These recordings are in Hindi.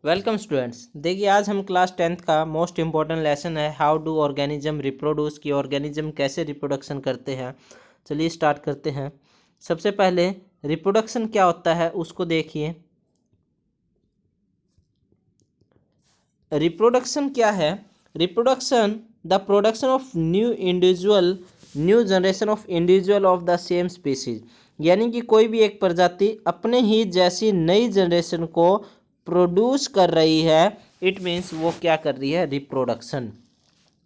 Welcome students. देखिए आज हम क्लास 10th का मोस्ट इम्पॉर्टेंट लेसन है हाउ डू ऑर्गेनिज्म रिप्रोड्यूस की ऑर्गेनिज्म कैसे रिप्रोडक्शन करते हैं। चलिए स्टार्ट करते हैं। सबसे पहले रिप्रोडक्शन क्या होता है उसको देखिए। रिप्रोडक्शन क्या है? Reproduction the production of new generation of individual of the same species, यानी कि कोई भी एक प्रजाति अपने ही जैसी नई जनरेशन को प्रोड्यूस कर रही है। इट मीन्स वो क्या कर रही है? रिप्रोडक्शन।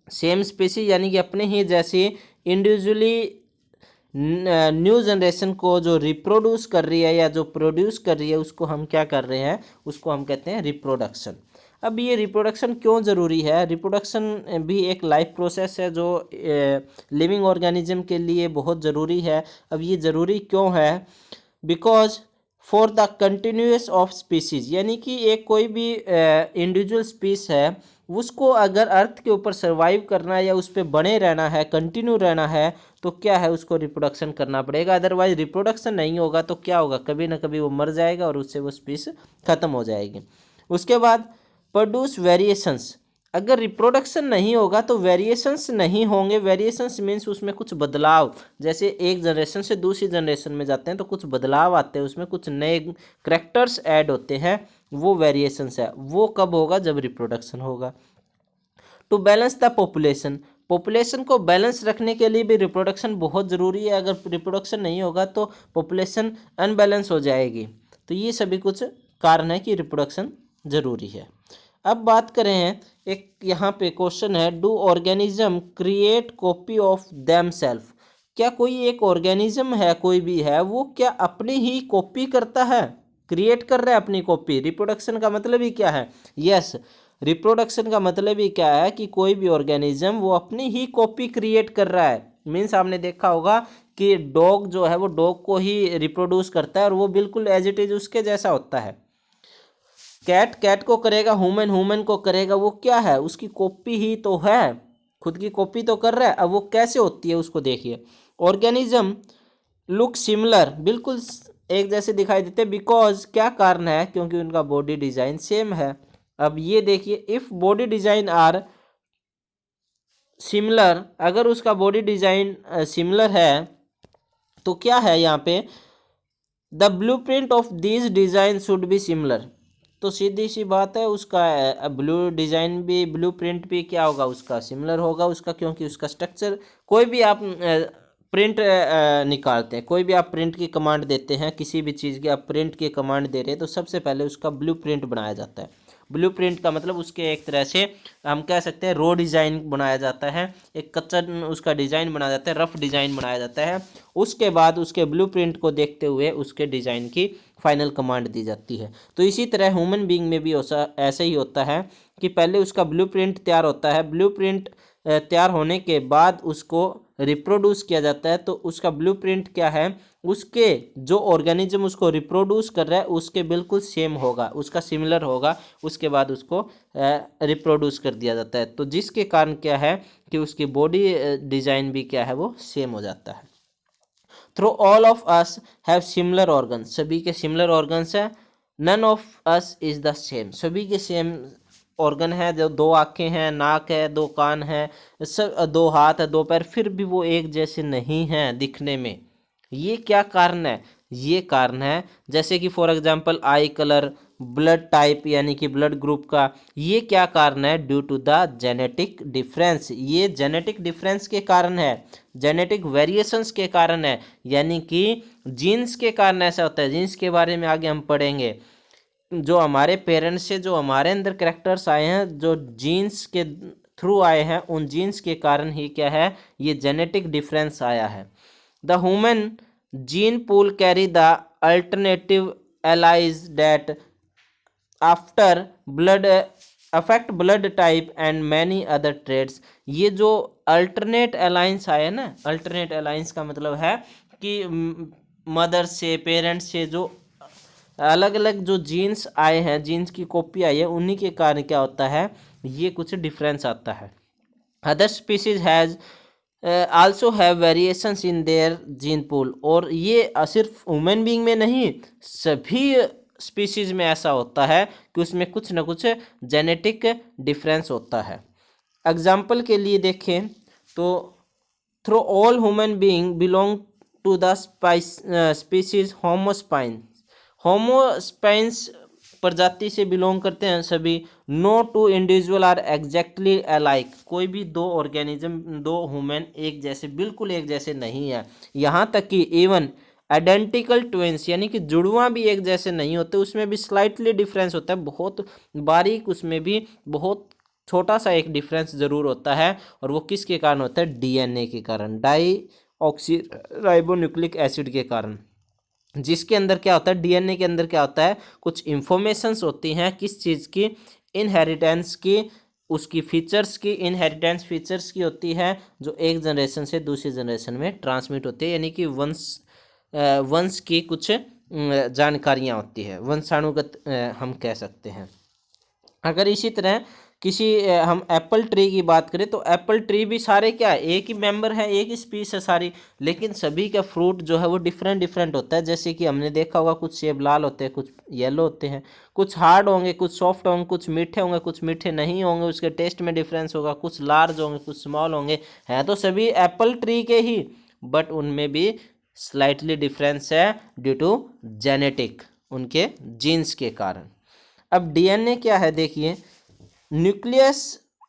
सेम स्पीसीज यानी कि अपने ही जैसी इंडिविजुअली न्यू जनरेशन को जो रिप्रोड्यूस कर रही है या जो प्रोड्यूस कर रही है उसको हम क्या कर रहे हैं? उसको हम कहते हैं रिप्रोडक्शन। अब ये रिप्रोडक्शन क्यों ज़रूरी है? रिप्रोडक्शन भी एक लाइफ प्रोसेस है जो लिविंग ऑर्गेनिज्म के लिए बहुत ज़रूरी है। अब ये ज़रूरी क्यों है? Because for the continuous of species, यानी कि एक कोई भी इंडिविजुअल स्पीस है उसको अगर अर्थ के ऊपर सर्वाइव करना है या उस पर बने रहना है, कंटिन्यू रहना है, तो क्या है? उसको रिप्रोडक्शन करना पड़ेगा। अदरवाइज रिप्रोडक्शन नहीं होगा तो क्या होगा? कभी ना कभी वो मर जाएगा और उससे वो स्पीस खत्म हो जाएगी। उसके बाद प्रोड्यूस वेरिएशंस। अगर रिप्रोडक्शन नहीं होगा तो वेरिएशंस नहीं होंगे। वेरिएशंस मीन्स उसमें कुछ बदलाव, जैसे एक जनरेशन से दूसरी जनरेशन में जाते हैं तो कुछ बदलाव आते हैं, उसमें कुछ नए करैक्टर्स ऐड होते हैं, वो वेरिएशंस है। वो कब होगा? जब रिप्रोडक्शन होगा। To balance the population, population को बैलेंस रखने के लिए भी रिप्रोडक्शन बहुत ज़रूरी है। अगर रिप्रोडक्शन नहीं होगा तो पॉपुलेशन अनबैलेंस हो जाएगी। तो ये सभी कुछ कारण है कि रिप्रोडक्शन ज़रूरी है। अब बात करें, एक यहाँ पे क्वेश्चन है, do organism create copy of them self. क्या कोई एक ऑर्गेनिज्म है, कोई भी है, वो क्या अपनी ही कॉपी करता है? क्रिएट कर रहा है अपनी कॉपी। रिप्रोडक्शन का मतलब ही क्या है? यस, रिप्रोडक्शन का मतलब ही क्या है कि कोई भी ऑर्गेनिज्म वो अपनी ही कॉपी क्रिएट कर रहा है। मीन्स आपने देखा होगा कि डॉग जो है वो डॉग को ही रिप्रोड्यूस करता है और वो बिल्कुल एज इट इज उसके जैसा होता है। कैट कैट को करेगा, ह्यूमन ह्यूमन को करेगा। वो क्या है? उसकी कॉपी ही तो है, खुद की कॉपी तो कर रहा है। अब वो कैसे होती है उसको देखिए। ऑर्गेनिज्म लुक सिमिलर, बिल्कुल एक जैसे दिखाई देते हैं। बिकॉज क्या कारण है? क्योंकि उनका बॉडी डिजाइन सेम है। अब ये देखिए, if body design are similar, अगर उसका बॉडी डिजाइन सिमिलर है तो क्या है यहाँ पे? The blueprint of this design should be similar. तो सीधी सी बात है, उसका ब्लू डिजाइन भी, ब्लूप्रिंट भी क्या होगा? उसका सिमिलर होगा उसका, क्योंकि उसका स्ट्रक्चर, कोई भी आप प्रिंट निकालते हैं, कोई भी आप प्रिंट की कमांड देते हैं, किसी भी चीज़ की आप प्रिंट की कमांड दे रहे हैं तो सबसे पहले उसका ब्लूप्रिंट बनाया जाता है। ब्लूप्रिंट का मतलब उसके एक तरह से हम कह सकते हैं रो डिज़ाइन बनाया जाता है, एक कच्चा उसका डिज़ाइन बनाया जाता है, रफ डिज़ाइन बनाया जाता है। उसके बाद उसके ब्लूप्रिंट को देखते हुए उसके डिज़ाइन की फाइनल कमांड दी जाती है। तो इसी तरह ह्यूमन बीइंग में भी ऐसे ही होता है कि पहले उसका ब्लूप्रिंट तैयार होता है। ब्लूप्रिंट तैयार होने के बाद उसको रिप्रोड्यूस किया जाता है। तो उसका ब्लूप्रिंट क्या है? उसके जो ऑर्गेनिज्म उसको रिप्रोड्यूस कर रहा है उसके बिल्कुल सेम होगा, उसका सिमिलर होगा। उसके बाद उसको रिप्रोड्यूस कर दिया जाता है। तो जिसके कारण क्या है कि उसकी बॉडी डिज़ाइन भी क्या है? वो सेम हो जाता है। Through all of us have similar organs, सभी के सिमिलर ऑर्गन्स हैं। None of us is the same, सभी के सेम ऑर्गन है। जो दो आँखें हैं, नाक है, दो कान है, सब दो हाथ है, दो पैर, फिर भी वो एक जैसे नहीं हैं दिखने में। ये क्या कारण है? ये कारण है जैसे कि for example eye colour, blood type यानी कि ब्लड ग्रुप का। ये क्या कारण है? Due to the genetic difference, ये जेनेटिक डिफरेंस के कारण है, जेनेटिक वेरिएशंस के कारण है, यानी कि जीन्स के कारण ऐसा होता है। जीन्स के बारे में आगे हम पढ़ेंगे। जो हमारे पेरेंट्स से जो हमारे अंदर कैरेक्टर्स आए हैं, जो जीन्स के थ्रू आए हैं, उन जीन्स के कारण ही क्या है? ये जेनेटिक डिफरेंस आया है। The human gene pool carry the alternative alleles that after blood affect blood type and many other traits. ये जो अल्टरनेट अलाइंस आए ना, अल्टरनेट अलाइंस का मतलब है कि मदर से, पेरेंट्स से जो अलग अलग जो जीन्स आए हैं, जीन्स की कॉपी आई है, उन्हीं के कारण क्या होता है? ये कुछ डिफरेंस आता है। Other species has also have variations in their gene pool. और ये सिर्फ ह्यूमन बीइंग में नहीं, सभी स्पीशीज में ऐसा होता है कि उसमें कुछ ना कुछ जेनेटिक डिफरेंस होता है। एग्जाम्पल के लिए देखें तो through all human being belong to the species homo sapiens. Homo sapiens प्रजाति से बिलोंग करते हैं सभी। No two individual are exactly alike. कोई भी दो ऑर्गेनिज्म, दो ह्यूमन एक जैसे, बिल्कुल एक जैसे नहीं है। यहाँ तक कि इवन आइडेंटिकल ट्विंस यानी कि जुड़वा भी एक जैसे नहीं होते, उसमें भी स्लाइटली डिफरेंस होता है, बहुत बारीक, उसमें भी बहुत छोटा सा एक डिफरेंस जरूर होता है। और वो किसके कारण होता है? डीएनए के कारण, डाई ऑक्सी राइबोन्यूक्लिक एसिड के कारण। जिसके अंदर क्या होता है, डीएनए के अंदर क्या होता है, कुछ इंफॉर्मेशंस होती हैं किस चीज़ की, इनहेरिटेंस की, उसकी फीचर्स की, इनहेरिटेंस फीचर्स की होती है जो एक जनरेशन से दूसरी जनरेशन में ट्रांसमिट होती है, यानी कि वंश की कुछ जानकारियाँ होती है, वंशाणुगत हम कह सकते हैं। अगर इसी तरह किसी हम एप्पल ट्री की बात करें तो एप्पल ट्री भी सारे क्या है, एक ही मेंबर है, एक ही स्पीस है सारी, लेकिन सभी का फ्रूट जो है वो डिफरेंट डिफरेंट होता है। जैसे कि हमने देखा होगा कुछ सेब लाल होते हैं, कुछ येलो होते हैं, कुछ हार्ड होंगे, कुछ सॉफ्ट होंगे, कुछ मीठे होंगे, कुछ मीठे नहीं होंगे, उसके टेस्ट में डिफरेंस होगा, कुछ लार्ज होंगे, कुछ स्मॉल होंगे। हैं तो सभी एप्पल ट्री के ही, बट उनमें भी स्लाइटली डिफरेंस है ड्यू टू जेनेटिक, उनके जीन्स के कारण। अब डीएनए क्या है देखिए, न्यूक्लियस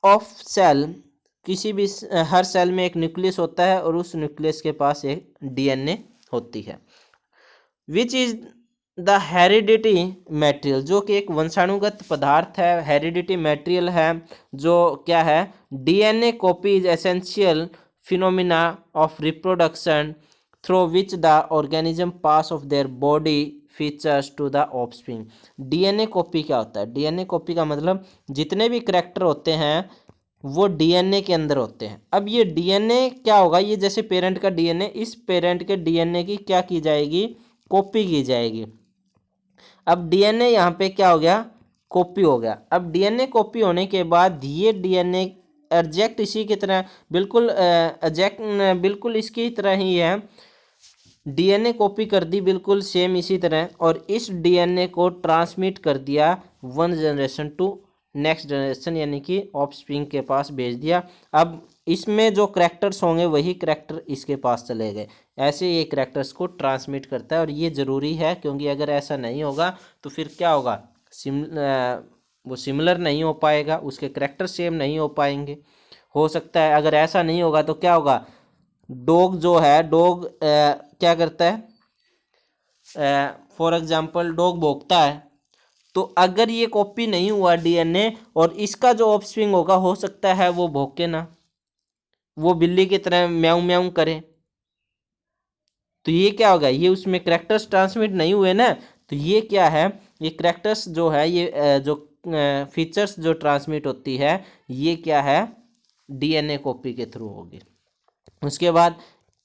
ऑफ सेल, किसी भी हर सेल में एक न्यूक्लियस होता है और उस न्यूक्लियस के पास एक डीएनए होती है, which is the heredity material, जो कि एक वंशाणुगत पदार्थ है, हेरिडिटी मटेरियल है, जो क्या है, DNA copy is essential phenomena of reproduction through which the organism pass of their body features to the offspring. DNA copy क्या होता है? डीएनए कॉपी का मतलब जितने भी करैक्टर होते हैं वो डीएनए के अंदर होते हैं। अब ये डीएनए क्या होगा, ये जैसे पेरेंट का डीएनए, इस पेरेंट के डीएनए की क्या की जाएगी, कॉपी की जाएगी। अब डीएनए यहाँ पे क्या हो गया, कॉपी हो गया। अब डीएनए कॉपी होने के बाद ये डीएनए एग्जैक्ट इसी की तरह, बिल्कुल एग्जैक्ट बिल्कुल इसकी तरह ही है, डीएनए कॉपी कर दी बिल्कुल सेम इसी तरह, और इस डीएनए को ट्रांसमिट कर दिया one generation to next generation, यानी कि ऑफस्प्रिंग के पास भेज दिया। अब इसमें जो करैक्टर्स होंगे वही करैक्टर इसके पास चले गए, ऐसे ये करैक्टर्स को ट्रांसमिट करता है। और ये ज़रूरी है क्योंकि अगर ऐसा नहीं होगा तो फिर क्या होगा, वो सिमिलर नहीं हो पाएगा, उसके करैक्टर सेम नहीं हो पाएंगे। हो सकता है अगर ऐसा नहीं होगा तो क्या होगा, डॉग जो है, डॉग क्या करता है, फॉर एग्जांपल डॉग भौंकता है, तो अगर ये कॉपी नहीं हुआ डीएनए और इसका जो ऑफस्प्रिंग होगा, हो सकता है वो भौंके ना, वो बिल्ली की तरह म्याऊं म्याऊं करे, तो ये क्या होगा, ये उसमें करैक्टर्स ट्रांसमिट नहीं हुए ना, तो ये क्या है, ये करैक्टर्स जो है, ये जो फीचर्स जो ट्रांसमिट होती है, ये क्या है, डीएनए कॉपी के थ्रू होगी। उसके बाद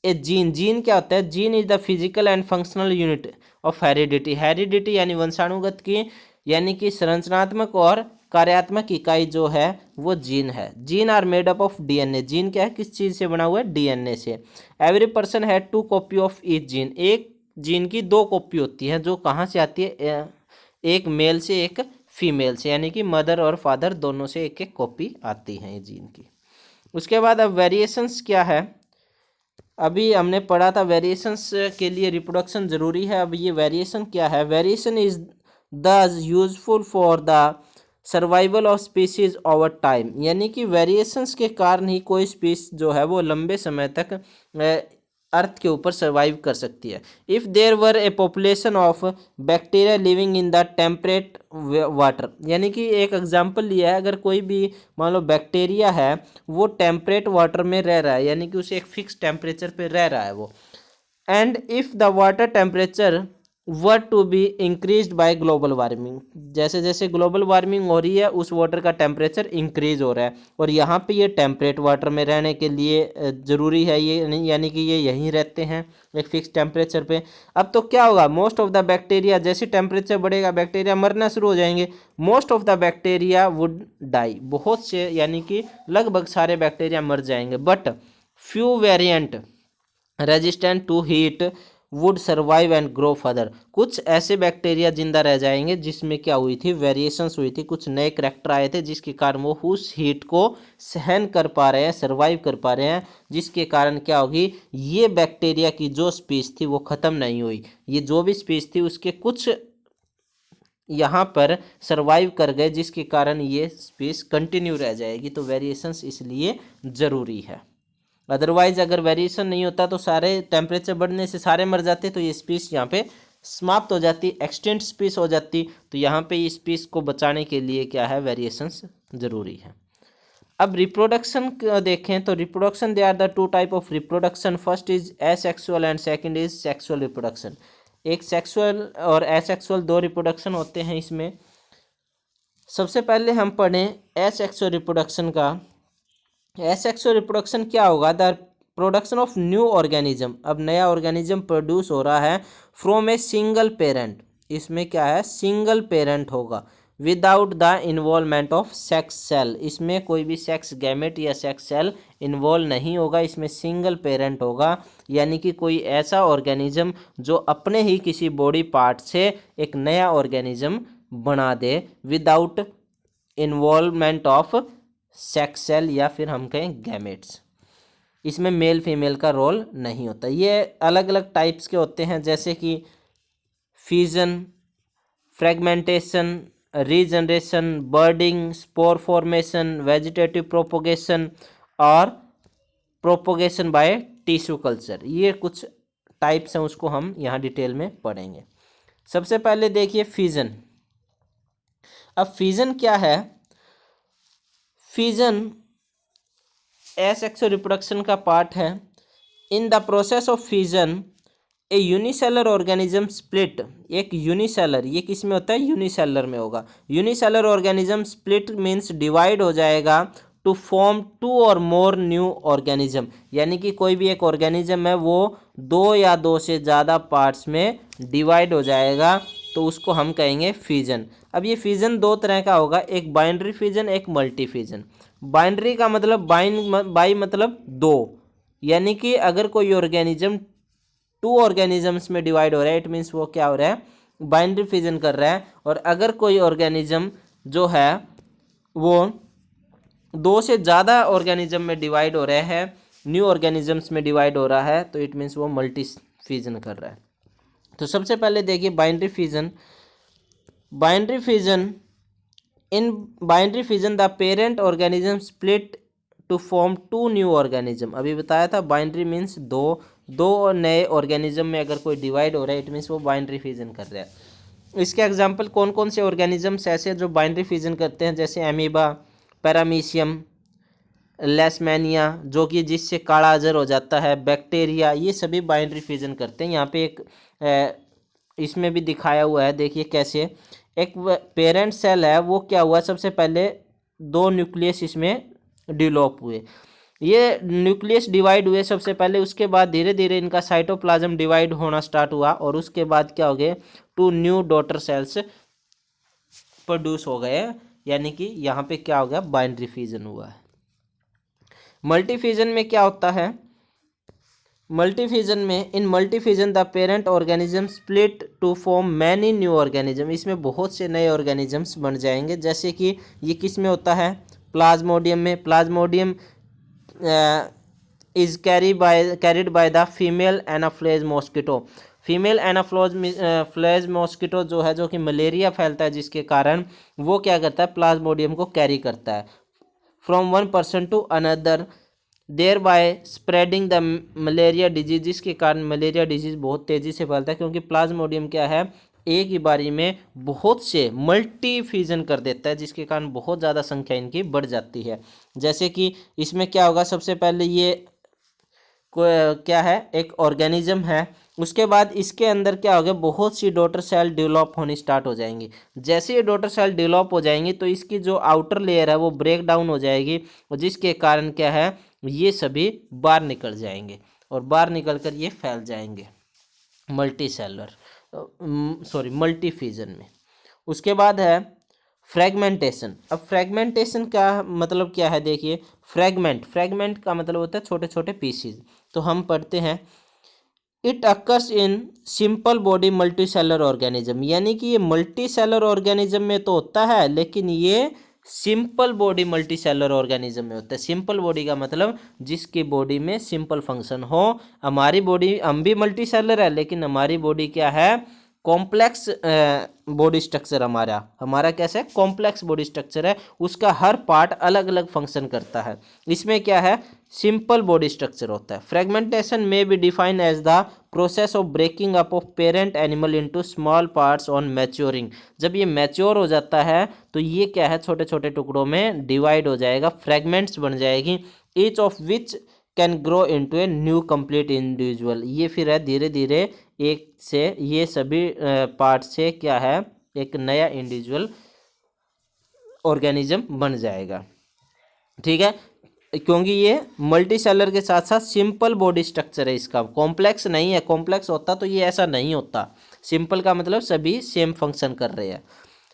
ए जीन, जीन क्या होता है, gene is the physical and functional unit of heredity. Heredity यानी वंशाणुगत की, यानी कि संरचनात्मक और कार्यात्मक इकाई जो है वो जीन है। Gene are made up of DNA. Gene क्या है, किस चीज़ से बना हुआ है, डीएनए से। Every person had 2 copy of each gene. एक जीन की 2 कॉपी होती है, जो कहाँ से आती है, एक मेल से एक फीमेल से, यानी कि मदर और फादर दोनों से एक एक कॉपी आती है जीन की। उसके बाद अब वेरिएशंस क्या है, अभी हमने पढ़ा था वेरिएशंस के लिए रिप्रोडक्शन जरूरी है। अब ये वेरिएशन क्या है, variation is the useful for the survival of species over time, यानी कि वेरिएशंस के कारण ही कोई स्पीस जो है वो लंबे समय तक अर्थ के ऊपर सर्वाइव कर सकती है। If there were a population of bacteria living in the temperate water, यानी कि एक एग्जांपल लिया है, अगर कोई भी मान लो बैक्टीरिया है वो टेम्परेट वाटर में रह रहा है, यानी कि उसे एक फिक्स टेम्परेचर पे रह रहा है वो, and if the water temperature were to be increased by global warming, जैसे जैसे ग्लोबल वार्मिंग हो रही है उस वाटर का टेम्परेचर इंक्रीज हो रहा है, और यहाँ पे ये टेम्परेट वाटर में रहने के लिए ज़रूरी है ये, यानी कि ये यहीं रहते हैं एक फिक्स टेम्परेचर पे। अब तो क्या होगा, मोस्ट ऑफ द बैक्टीरिया, जैसे टेम्परेचर बढ़ेगा बैक्टीरिया मरना शुरू हो जाएंगे, most of the bacteria would die, बहुत से यानी कि लगभग सारे बैक्टीरिया मर जाएंगे, but few variant resistant to heat would survive and grow further. कुछ ऐसे बैक्टीरिया जिंदा रह जाएंगे जिसमें क्या हुई थी, वेरिएशंस हुई थी, कुछ नए करैक्टर आए थे जिसके कारण वो उस हीट को सहन कर पा रहे हैं, सर्वाइव कर पा रहे हैं, जिसके कारण क्या होगी, ये बैक्टीरिया की जो स्पीस थी वो ख़त्म नहीं हुई। ये जो भी स्पीस थी उसके कुछ यहाँ पर सर्वाइव कर गए जिसके कारण ये स्पीस कंटिन्यू रह जाएगी। तो वेरिएशंस इसलिए ज़रूरी है। अदरवाइज अगर वेरिएशन नहीं होता तो सारे टेम्परेचर बढ़ने से सारे मर जाते, तो ये स्पीस यहाँ पे समाप्त हो जाती, एक्सटेंट स्पीस हो जाती। तो यहाँ पे इस स्पीस को बचाने के लिए क्या है, वेरिएशंस ज़रूरी है। अब रिप्रोडक्शन देखें तो reproduction, they are the two type of reproduction, first is asexual and second is sexual reproduction. एक सेक्सुअल और एसेक्सुअल दो रिप्रोडक्शन होते हैं इसमें। सबसे पहले हम पढ़ें एसेक्सुअल रिप्रोडक्शन का। एसेक्सुअल रिप्रोडक्शन क्या होगा, the production of new organism. अब नया ऑर्गेनिज्म प्रोड्यूस हो रहा है फ्रॉम ए सिंगल पेरेंट। इसमें क्या है, सिंगल पेरेंट होगा, without the involvement of sex cell. इसमें कोई भी सेक्स गैमेट या सेक्स सेल इन्वॉल्व नहीं होगा, इसमें सिंगल पेरेंट होगा। यानी कि कोई ऐसा ऑर्गेनिज्म जो अपने ही किसी बॉडी पार्ट से एक नया ऑर्गेनिज्म बना दे, without involvement of sex cell या फिर हम कहें गैमेट्स। इसमें मेल फीमेल का रोल नहीं होता। ये अलग अलग टाइप्स के होते हैं, जैसे कि fusion, fragmentation, regeneration, budding, spore formation, vegetative propagation और प्रोपोगेशन बाय टिश्यू कल्चर। ये कुछ टाइप्स हैं, उसको हम यहाँ डिटेल में पढ़ेंगे। सबसे पहले देखिए फ्यूजन। अब फ्यूजन क्या है, फ्यूजन एसेक्सुअल रिप्रोडक्शन का पार्ट है। In the process of fusion A unicellular organism split, एक यूनिसेलर, ये किस में होता है, यूनिसेलर में होगा। Unicellular organism split means divide हो जाएगा टू फॉर्म टू और मोर न्यू ऑर्गेनिज्म। यानी कि कोई भी एक ऑर्गेनिज्म है वो दो या दो से ज़्यादा पार्ट्स में डिवाइड हो जाएगा, तो उसको हम कहेंगे फ्यूजन। अब ये फ्यूजन दो तरह का होगा, एक बाइनरी फ्यूजन, एक मल्टी फ्यूजन। बाइनरी का मतलब बाई मतलब दो, यानी कि अगर कोई ऑर्गेनिज्म टू ऑर्गेनिजम्स में डिवाइड हो रहा है, इट मीन्स वो क्या हो रहा है, बाइनरी फ्यूजन कर रहा है। और अगर कोई ऑर्गेनिज्म जो है वो दो से ज़्यादा ऑर्गेनिज्म में डिवाइड हो रहा है, न्यू ऑर्गेनिजम्स में डिवाइड हो रहा है, तो इट मीन्स वो मल्टी फ्यूजन कर रहा है। तो सबसे पहले देखिए binary fusion. Binary fusion, in binary fusion the parent organism split to form two new organism. अभी बताया था बाइनरी मीन्स दो नए ऑर्गेनिज्म में अगर कोई डिवाइड हो रहा है, इट मीन्स वो बाइनरी फ्यूजन कर रहा है। इसके एग्जांपल कौन कौन से ऑर्गेनिजम्स ऐसे जो बाइनरी फ्यूजन करते हैं, जैसे एमीबा, पैरामीशियम, लेशमैनिया जो कि जिससे काला अजहर हो जाता है, बैक्टीरिया, ये सभी बाइनरी फ्यूजन करते हैं। यहाँ पे एक इसमें भी दिखाया हुआ है, देखिए कैसे। एक पेरेंट सेल है, वो क्या हुआ, सबसे पहले दो न्यूक्लियस इसमें डेवलप हुए, ये न्यूक्लियस डिवाइड हुए सबसे पहले, उसके बाद धीरे धीरे इनका साइटोप्लाज्म डिवाइड होना स्टार्ट हुआ, और उसके बाद क्या हो गए, two new daughter cells produce हो गए। यानी कि यहाँ पे क्या हो गया, बाइनरी फ्यूजन हुआ है। मल्टी फ्यूजन में क्या होता है, मल्टी फ्यूजन में, in multi fusion the parent organism split to form many new organism. इसमें बहुत से नए ऑर्गेनिजम्स बन जाएंगे, जैसे कि ये किस में होता है, प्लाज्मोडियम में। Plasmodium is carried by the female Anopheles mosquito. Female Anopheles mosquito जो है, जो कि मलेरिया फैलता है, जिसके कारण वो क्या करता है, प्लाज्मोडियम को कैरी करता है from one person to another, thereby spreading the malaria disease. जिसके कारण मलेरिया डिजीज बहुत तेज़ी से फैलता है, क्योंकि प्लाज्मोडियम क्या है, एक ही बारी में बहुत से मल्टी फ्यूजन कर देता है, जिसके कारण बहुत ज़्यादा संख्या इनकी बढ़ जाती है। जैसे कि इसमें क्या होगा, सबसे पहले ये क्या है, एक ऑर्गेनिज्म है, उसके बाद इसके अंदर क्या होगा, बहुत सी डॉटर सेल डेवलप होनी स्टार्ट हो जाएंगी। जैसे ये डॉटर सेल डेवलप हो जाएंगी तो इसकी जो आउटर लेयर है वो ब्रेक डाउन हो जाएगी, और जिसके कारण क्या है, ये सभी बाहर निकल जाएंगे, और बाहर निकल कर ये फैल जाएंगे मल्टी फ्यूजन में। उसके बाद है फ्रेगमेंटेशन। अब फ्रेगमेंटेशन का मतलब क्या है, देखिए फ्रेगमेंट का मतलब होता है छोटे छोटे पीसीज। तो हम पढ़ते हैं, it occurs in simple body multi cellular organism, यानी कि ये मल्टी सेलर ऑर्गेनिज्म में तो होता है, लेकिन ये simple body multi cellular organism में होता है। सिंपल बॉडी का मतलब जिसकी बॉडी में सिंपल फंक्शन हो। हमारी बॉडी, हम भी मल्टी सेलर है, लेकिन हमारी बॉडी क्या है, कॉम्प्लेक्स बॉडी स्ट्रक्चर। हमारा कैसे कॉम्प्लेक्स बॉडी स्ट्रक्चर है, उसका हर पार्ट अलग अलग फंक्शन करता है। इसमें क्या है, सिंपल बॉडी स्ट्रक्चर होता है। फ्रेगमेंटेशन में be define as the process of breaking up of parent animal into small parts on maturing. जब ये मैच्योर हो जाता है तो ये क्या है, छोटे छोटे टुकड़ों में डिवाइड हो जाएगा, फ्रेगमेंट्स बन जाएगी, each of which can grow into a new complete individual. ये फिर है धीरे धीरे एक से ये सभी पार्ट से क्या है, एक नया इंडिविजुअल ऑर्गेनिज्म बन जाएगा। ठीक है, क्योंकि ये मल्टी सेलर के साथ साथ सिंपल बॉडी स्ट्रक्चर है, इसका कॉम्प्लेक्स नहीं है। कॉम्प्लेक्स होता तो ये ऐसा नहीं होता। सिंपल का मतलब सभी सेम फंक्शन कर रहे हैं,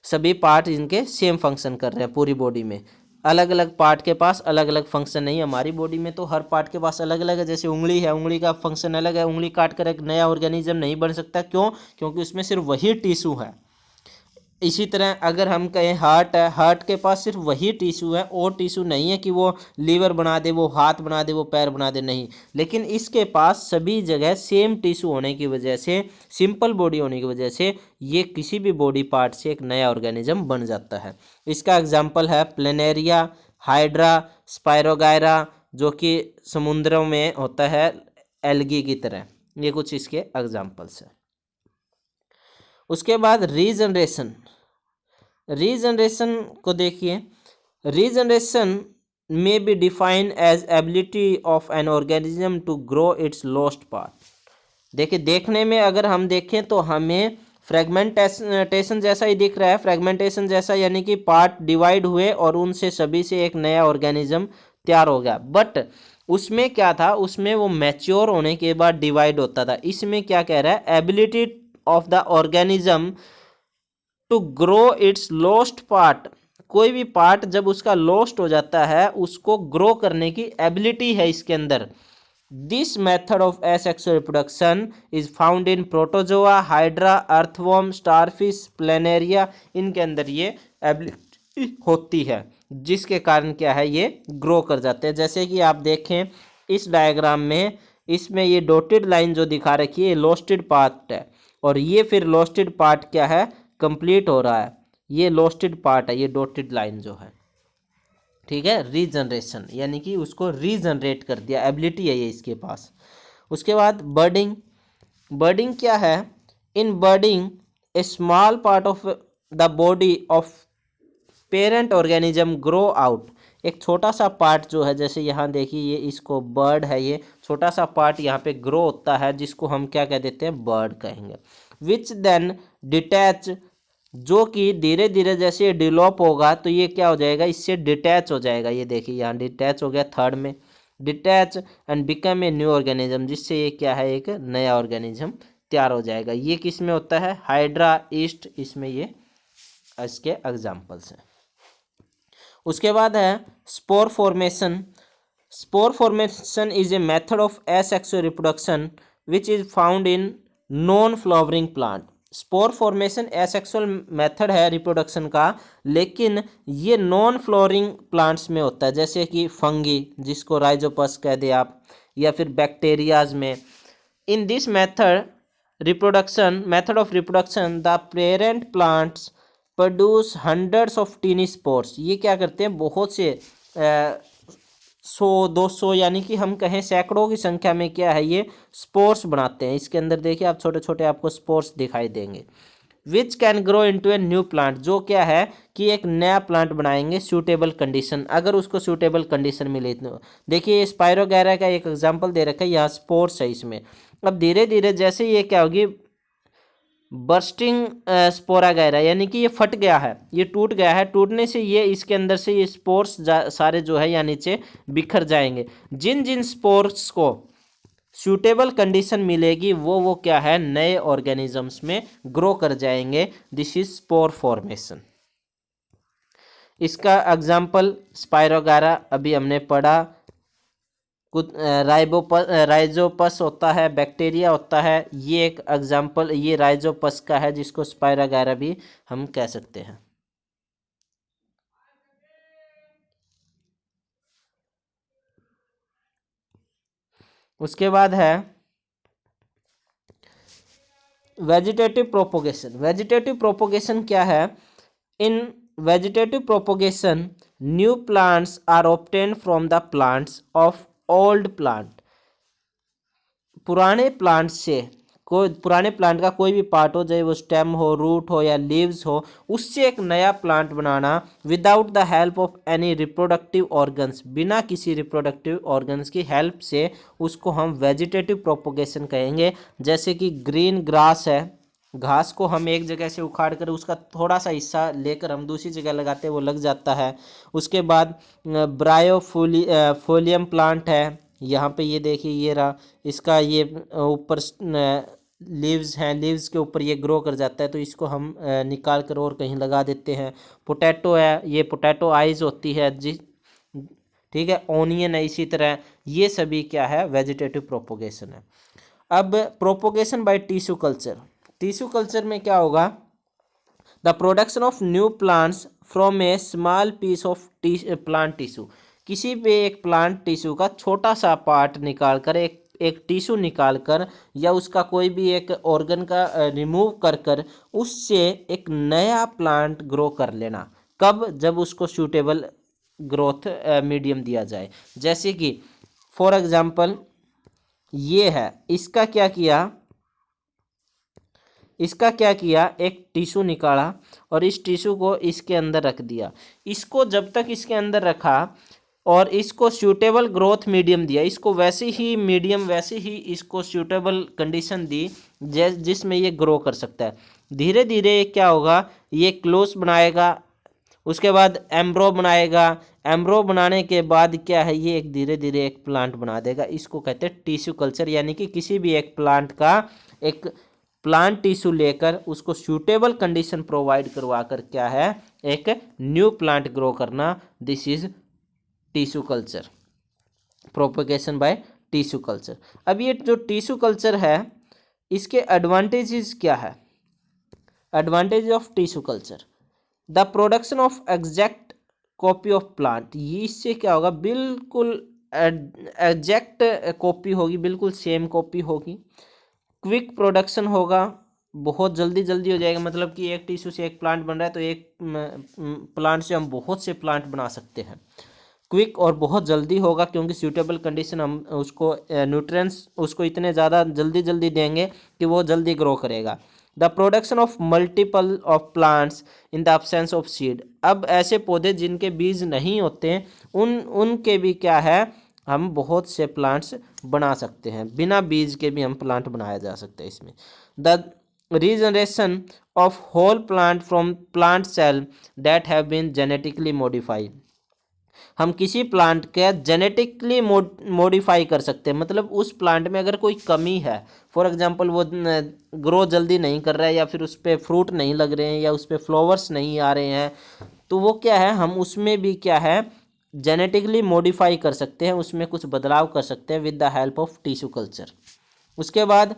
सभी पार्ट इनके सेम फंक्शन कर रहे हैं पूरी बॉडी में। अलग अलग पार्ट के पास अलग अलग फंक्शन नहीं है। हमारी बॉडी में तो हर पार्ट के पास अलग अलग है। जैसे उंगली है, उंगली का फंक्शन अलग है, उंगली काट कर एक नया ऑर्गेनिज्म नहीं बन सकता। क्यों? क्योंकि उसमें सिर्फ वही टिश्यू है। इसी तरह अगर हम कहें हार्ट है, हार्ट के पास सिर्फ वही टिश्यू है, और टिश्यू नहीं है कि वो लीवर बना दे, वो हाथ बना दे, वो पैर बना दे, नहीं। लेकिन इसके पास सभी जगह सेम टिश्यू होने की वजह से, सिंपल बॉडी होने की वजह से ये किसी भी बॉडी पार्ट से एक नया ऑर्गेनिज्म बन जाता है। इसका एग्जाम्पल है प्लेनेरिया, हाइड्रा, स्पायरोगायरा, जो कि समुद्रों में होता है एल्गी की तरह। ये कुछ इसके एग्जाम्पल्स हैं। उसके बाद रीजनरेशन को देखिए। रीजनरेशन में be define as ability of an organism to grow its lost part. देखिए, देखने में अगर हम देखें तो हमें फ्रेगमेंटेशन जैसा ही दिख रहा है। फ्रेगमेंटेशन जैसा यानी कि पार्ट डिवाइड हुए और उनसे सभी से एक नया ऑर्गेनिज्म तैयार हो गया। बट उसमें क्या था, उसमें वो मैच्योर होने के बाद डिवाइड होता था। इसमें क्या कह रहा है, ability of the organism to grow its lost part. कोई भी पार्ट जब उसका लॉस्ट हो जाता है, उसको ग्रो करने की एबिलिटी है इसके अंदर। This method of asexual reproduction is found in protozoa, hydra, earthworm, starfish, planaria. इनके अंदर ये एबिलिटी होती है, जिसके कारण क्या है, ये ग्रो कर जाते हैं। जैसे कि आप देखें इस डायग्राम में, इसमें ये डॉटेड लाइन जो दिखा रखी है, ये लॉस्टेड पार्ट है, और ये फिर लॉस्टेड पार्ट क्या है, कंप्लीट हो रहा है। ये लॉस्टेड पार्ट है, ये डॉटेड लाइन जो है। ठीक है, रीजनरेशन यानी कि उसको रीजनरेट कर दिया, एबिलिटी है ये इसके पास। उसके बाद बर्डिंग क्या है, in budding a small part of the body of parent organism grow out. एक छोटा सा पार्ट जो है, जैसे यहाँ देखिए ये इसको बर्ड है, ये छोटा सा पार्ट यहाँ पे ग्रो होता है, जिसको हम क्या कह देते हैं, बर्ड कहेंगे। विच देन डिटैच, जो कि धीरे धीरे जैसे ये डिवेलप होगा तो ये क्या हो जाएगा, इससे डिटैच हो जाएगा। ये देखिए यहाँ डिटैच हो गया, थर्ड में detach and become a new organism, जिससे ये क्या है, एक नया ऑर्गेनिज्म तैयार हो जाएगा। ये किस में होता है, हाइड्रा, ईस्ट, इसमें ये इसके एग्जाम्पल्स हैं। उसके बाद है spore formation. Spore formation is a method of asexual reproduction which is found in non flowering plant. Spore formation asexual method है रिप्रोडक्शन का, लेकिन ये नॉन फ्लावरिंग प्लांट्स में होता है, जैसे कि फंगी, जिसको राइजोपस कह दे आप, या फिर बैक्टीरियाज में। In this method of reproduction the parent plants produce hundreds of tiny spores. ये क्या करते हैं, बहुत से 100-200 यानी कि हम कहें सैकड़ों की संख्या में क्या है, ये स्पोर्स बनाते हैं। इसके अंदर देखिए आप, छोटे छोटे आपको स्पोर्स दिखाई देंगे। Which can grow into a new plant, जो क्या है कि एक नया प्लांट बनाएंगे, सूटेबल कंडीशन, अगर उसको सूटेबल कंडीशन मिले तो। देखिए स्पायरोगैरा का एक एग्जांपल दे रखा है, यहाँ स्पोर्स है इसमें। अब धीरे धीरे जैसे ये क्या होगी, बर्स्टिंग स्पोरागैरा, यानी कि ये फट गया है, ये टूट गया है, टूटने से ये इसके अंदर से ये स्पोर्स सारे जो है यहाँ नीचे बिखर जाएंगे। जिन जिन स्पोर्स को सूटेबल कंडीशन मिलेगी, वो क्या है, नए ऑर्गेनिजम्स में ग्रो कर जाएंगे। This is spore formation. इसका एग्जाम्पल स्पायरोगैरा अभी हमने पढ़ा, कुछ राइजोपस होता है, बैक्टीरिया होता है। ये एक एग्जाम्पल ये राइजोपस का है, जिसको स्पाइरागायरा भी हम कह सकते हैं। उसके बाद है वेजिटेटिव प्रोपोगेशन। वेजिटेटिव प्रोपोगेशन क्या है? In vegetative propagation new plants are obtained from the plants of old plant. पुराने प्लांट से पुराने प्लांट का कोई भी पार्ट हो, चाहे वो स्टेम हो, रूट हो या लीव्स हो, उससे एक नया plant banana without the help of any reproductive organs, बिना किसी रिप्रोडक्टिव ऑर्गन्स की हेल्प से, उसको हम वेजिटेटिव प्रोपोगेशन कहेंगे। जैसे कि ग्रीन ग्रास है, घास को हम एक जगह से उखाड़ कर उसका थोड़ा सा हिस्सा लेकर हम दूसरी जगह लगाते हैं, वो लग जाता है। उसके बाद फोलियम प्लांट है, यहाँ पे ये देखिए ये रहा, इसका ये ऊपर लीव्स हैं, लीव्स के ऊपर ये ग्रो कर जाता है, तो इसको हम निकाल कर और कहीं लगा देते हैं। पोटैटो है, ये पोटैटो आइज होती है जी, ठीक है। ऑनियन है इसी तरह। ये सभी क्या है? वेजिटेटिव प्रोपोगेशन है। अब propagation by tissue culture. Tissue culture में क्या होगा? The production of new plants from a small piece of plant tissue. किसी भी एक प्लांट टिश्यू का छोटा सा पार्ट निकाल कर, एक टिश्यू निकाल कर, या उसका कोई भी एक ऑर्गन का रिमूव कर कर उससे एक नया प्लांट ग्रो कर लेना। कब? जब उसको सूटेबल ग्रोथ मीडियम दिया जाए। जैसे कि फॉर एग्जांपल ये है, इसका क्या किया, एक टिश्यू निकाला और इस टिश्यू को इसके अंदर रख दिया। इसको जब तक इसके अंदर रखा और इसको सूटेबल ग्रोथ मीडियम दिया, इसको वैसे ही इसको सूटेबल कंडीशन दी जिसमें ये ग्रो कर सकता है। धीरे धीरे क्या होगा? ये क्लोज बनाएगा, उसके बाद एम्ब्रो बनाएगा। एम्ब्रो बनाने के बाद क्या है? ये एक धीरे धीरे एक प्लांट बना देगा। इसको कहते हैं टिश्यू कल्चर, यानी कि किसी भी एक प्लांट का एक प्लांट टिश्यू लेकर उसको सूटेबल कंडीशन प्रोवाइड करवा कर क्या है? एक न्यू प्लांट ग्रो करना। This is tissue culture, propagation by tissue culture. अब ये जो टिश्यू कल्चर है, इसके एडवांटेजेस क्या है? Advantage of tissue culture, the production of exact copy of plant. ये इससे क्या होगा? बिल्कुल एग्जैक्ट कॉपी होगी, बिल्कुल सेम कॉपी होगी। क्विक प्रोडक्शन होगा, बहुत जल्दी हो जाएगा। मतलब कि एक टिश्यू से एक प्लांट बन रहा है, तो एक प्लांट से हम बहुत से प्लांट बना सकते हैं। क्विक और बहुत जल्दी होगा, क्योंकि सूटेबल कंडीशन हम उसको न्यूट्रिएंट्स उसको इतने ज़्यादा जल्दी देंगे कि वो जल्दी ग्रो करेगा। The production of multiple of plants in the absence of seed. अब ऐसे पौधे जिनके बीज नहीं होते, उनके भी क्या है? हम बहुत से प्लांट्स बना सकते हैं, बिना बीज के भी हम प्लांट बनाया जा सकता है इसमें। The regeneration of whole plant from plant cell that have been genetically modified. हम किसी प्लांट के जेनेटिकली मॉडिफाई कर सकते हैं, मतलब उस प्लांट में अगर कोई कमी है, फॉर एग्जांपल वो ग्रो जल्दी नहीं कर रहा है, या फिर उस पर फ्रूट नहीं लग रहे हैं, या उस पर फ्लावर्स नहीं आ रहे हैं, तो वो क्या है? हम उसमें भी क्या है? जेनेटिकली मॉडिफाई कर सकते हैं, उसमें कुछ बदलाव कर सकते हैं with the help of tissue culture. उसके बाद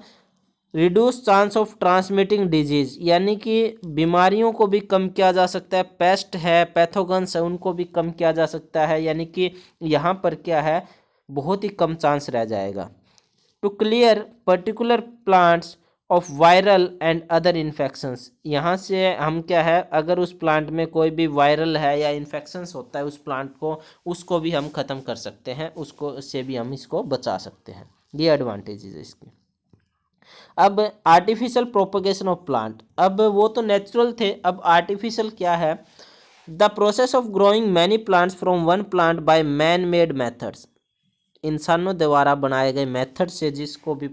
reduce chance of transmitting disease, यानी कि बीमारियों को भी कम किया जा सकता है। पेस्ट है, पैथोगन्स है, उनको भी कम किया जा सकता है, यानी कि यहाँ पर क्या है? बहुत ही कम चांस रह जाएगा। To clear particular plants of viral and other infections. यहाँ से हम क्या है? अगर उस प्लांट में कोई भी वायरल है या इन्फेक्शंस होता है उस प्लांट को, उसको भी हम ख़त्म कर सकते हैं, उसको से भी हम इसको बचा सकते हैं। ये एडवांटेजेस है इसके। अब आर्टिफिशियल प्रोपगेशन ऑफ प्लांट। अब वो तो नेचुरल थे, अब आर्टिफिशियल क्या है? The process of growing many plants from one plant by man made methods. इंसानों द्वारा बनाए गए मेथड से जिसको भी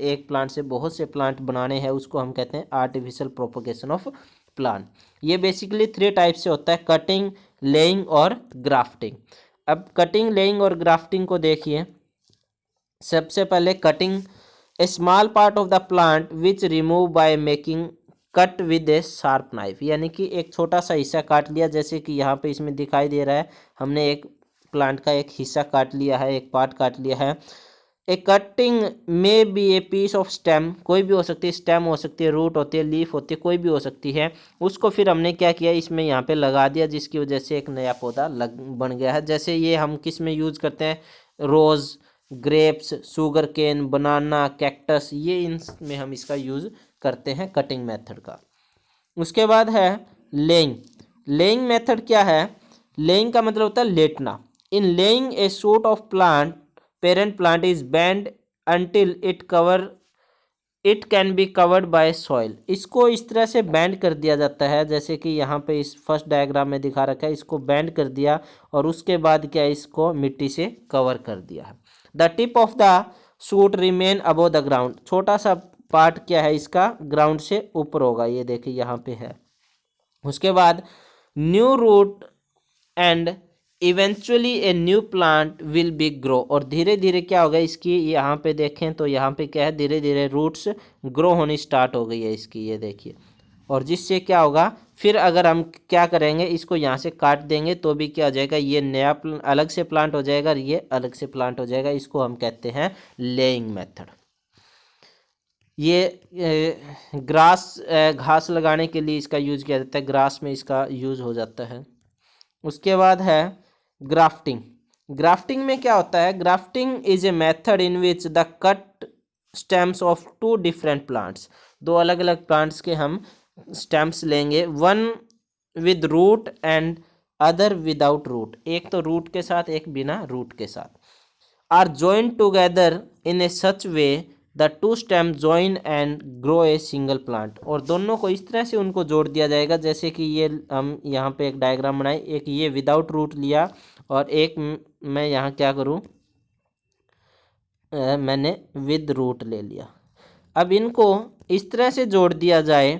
एक प्लांट से बहुत से प्लांट बनाने हैं, उसको हम कहते हैं आर्टिफिशियल प्रोपगेशन ऑफ प्लांट। ये बेसिकली 3 टाइप से होता है, कटिंग, लेइंग और ग्राफ्टिंग। अब कटिंग, लेइंग और ग्राफ्टिंग को देखिए। सबसे पहले cutting, A small part of the plant which remove by making cut with A sharp knife. यानी कि एक छोटा सा हिस्सा काट लिया, जैसे कि यहाँ पे इसमें दिखाई दे रहा है, हमने एक प्लांट का एक हिस्सा काट लिया है, एक पार्ट काट लिया है। A cutting may be a piece of stem, कोई भी हो सकती है, स्टेम हो सकती है, रूट होती है, लीफ होती है, कोई भी हो सकती है। उसको फिर हमने क्या किया, इसमें यहाँ पे लगा दिया, जिसकी वजह से एक नया पौधा बन गया है। जैसे ये हम किस में यूज़ करते हैं, रोज़, ग्रेप्स, शुगर केन, बनाना, कैक्टस, ये इनमें हम इसका यूज़ करते हैं कटिंग मेथड का। उसके बाद है लेइंग। लेइंग मेथड क्या है, लेइंग का मतलब होता है लेटना। In laying a shoot of plant, parent plant is bend until it can be covered by soil. इसको इस तरह से बैंड कर दिया जाता है, जैसे कि यहाँ पे इस फर्स्ट डायग्राम में दिखा रखा है, इसको बैंड कर दिया और उसके बाद क्या, इसको मिट्टी से कवर कर दिया है। The tip of the shoot remain above the ground, छोटा सा पार्ट क्या है इसका, ग्राउंड से ऊपर होगा, ये देखिए यहाँ पे है। उसके बाद new root and eventually a new plant will be grow, और धीरे धीरे क्या होगा इसकी, यहाँ पे देखें तो यहाँ पे क्या है, धीरे धीरे रूट्स ग्रो होनी स्टार्ट हो गई है इसकी, ये देखिए। और जिससे क्या होगा, फिर अगर हम क्या करेंगे, इसको यहाँ से काट देंगे तो भी क्या हो जाएगा, ये नया अलग से प्लांट हो जाएगा और ये अलग से प्लांट हो जाएगा। इसको हम कहते हैं लेइंग मेथड। ये घास लगाने के लिए इसका यूज किया जाता है, ग्रास में इसका यूज हो जाता है। उसके बाद है ग्राफ्टिंग। ग्राफ्टिंग में क्या होता है, grafting is a method in which the cut stems of two different plants, दो अलग अलग प्लांट्स के हम स्टेम्स लेंगे, one with root and other without root, एक तो रूट के साथ एक बिना रूट के साथ, are joined together in a such way the two stem join and grow a single plant, और दोनों को इस तरह से उनको जोड़ दिया जाएगा, जैसे कि ये हम यहाँ पे एक डायग्राम बनाए, एक ये विदाउट रूट लिया और एक मैं यहाँ क्या करूँ, मैंने विद रूट ले लिया। अब इनको इस तरह से जोड़ दिया जाए,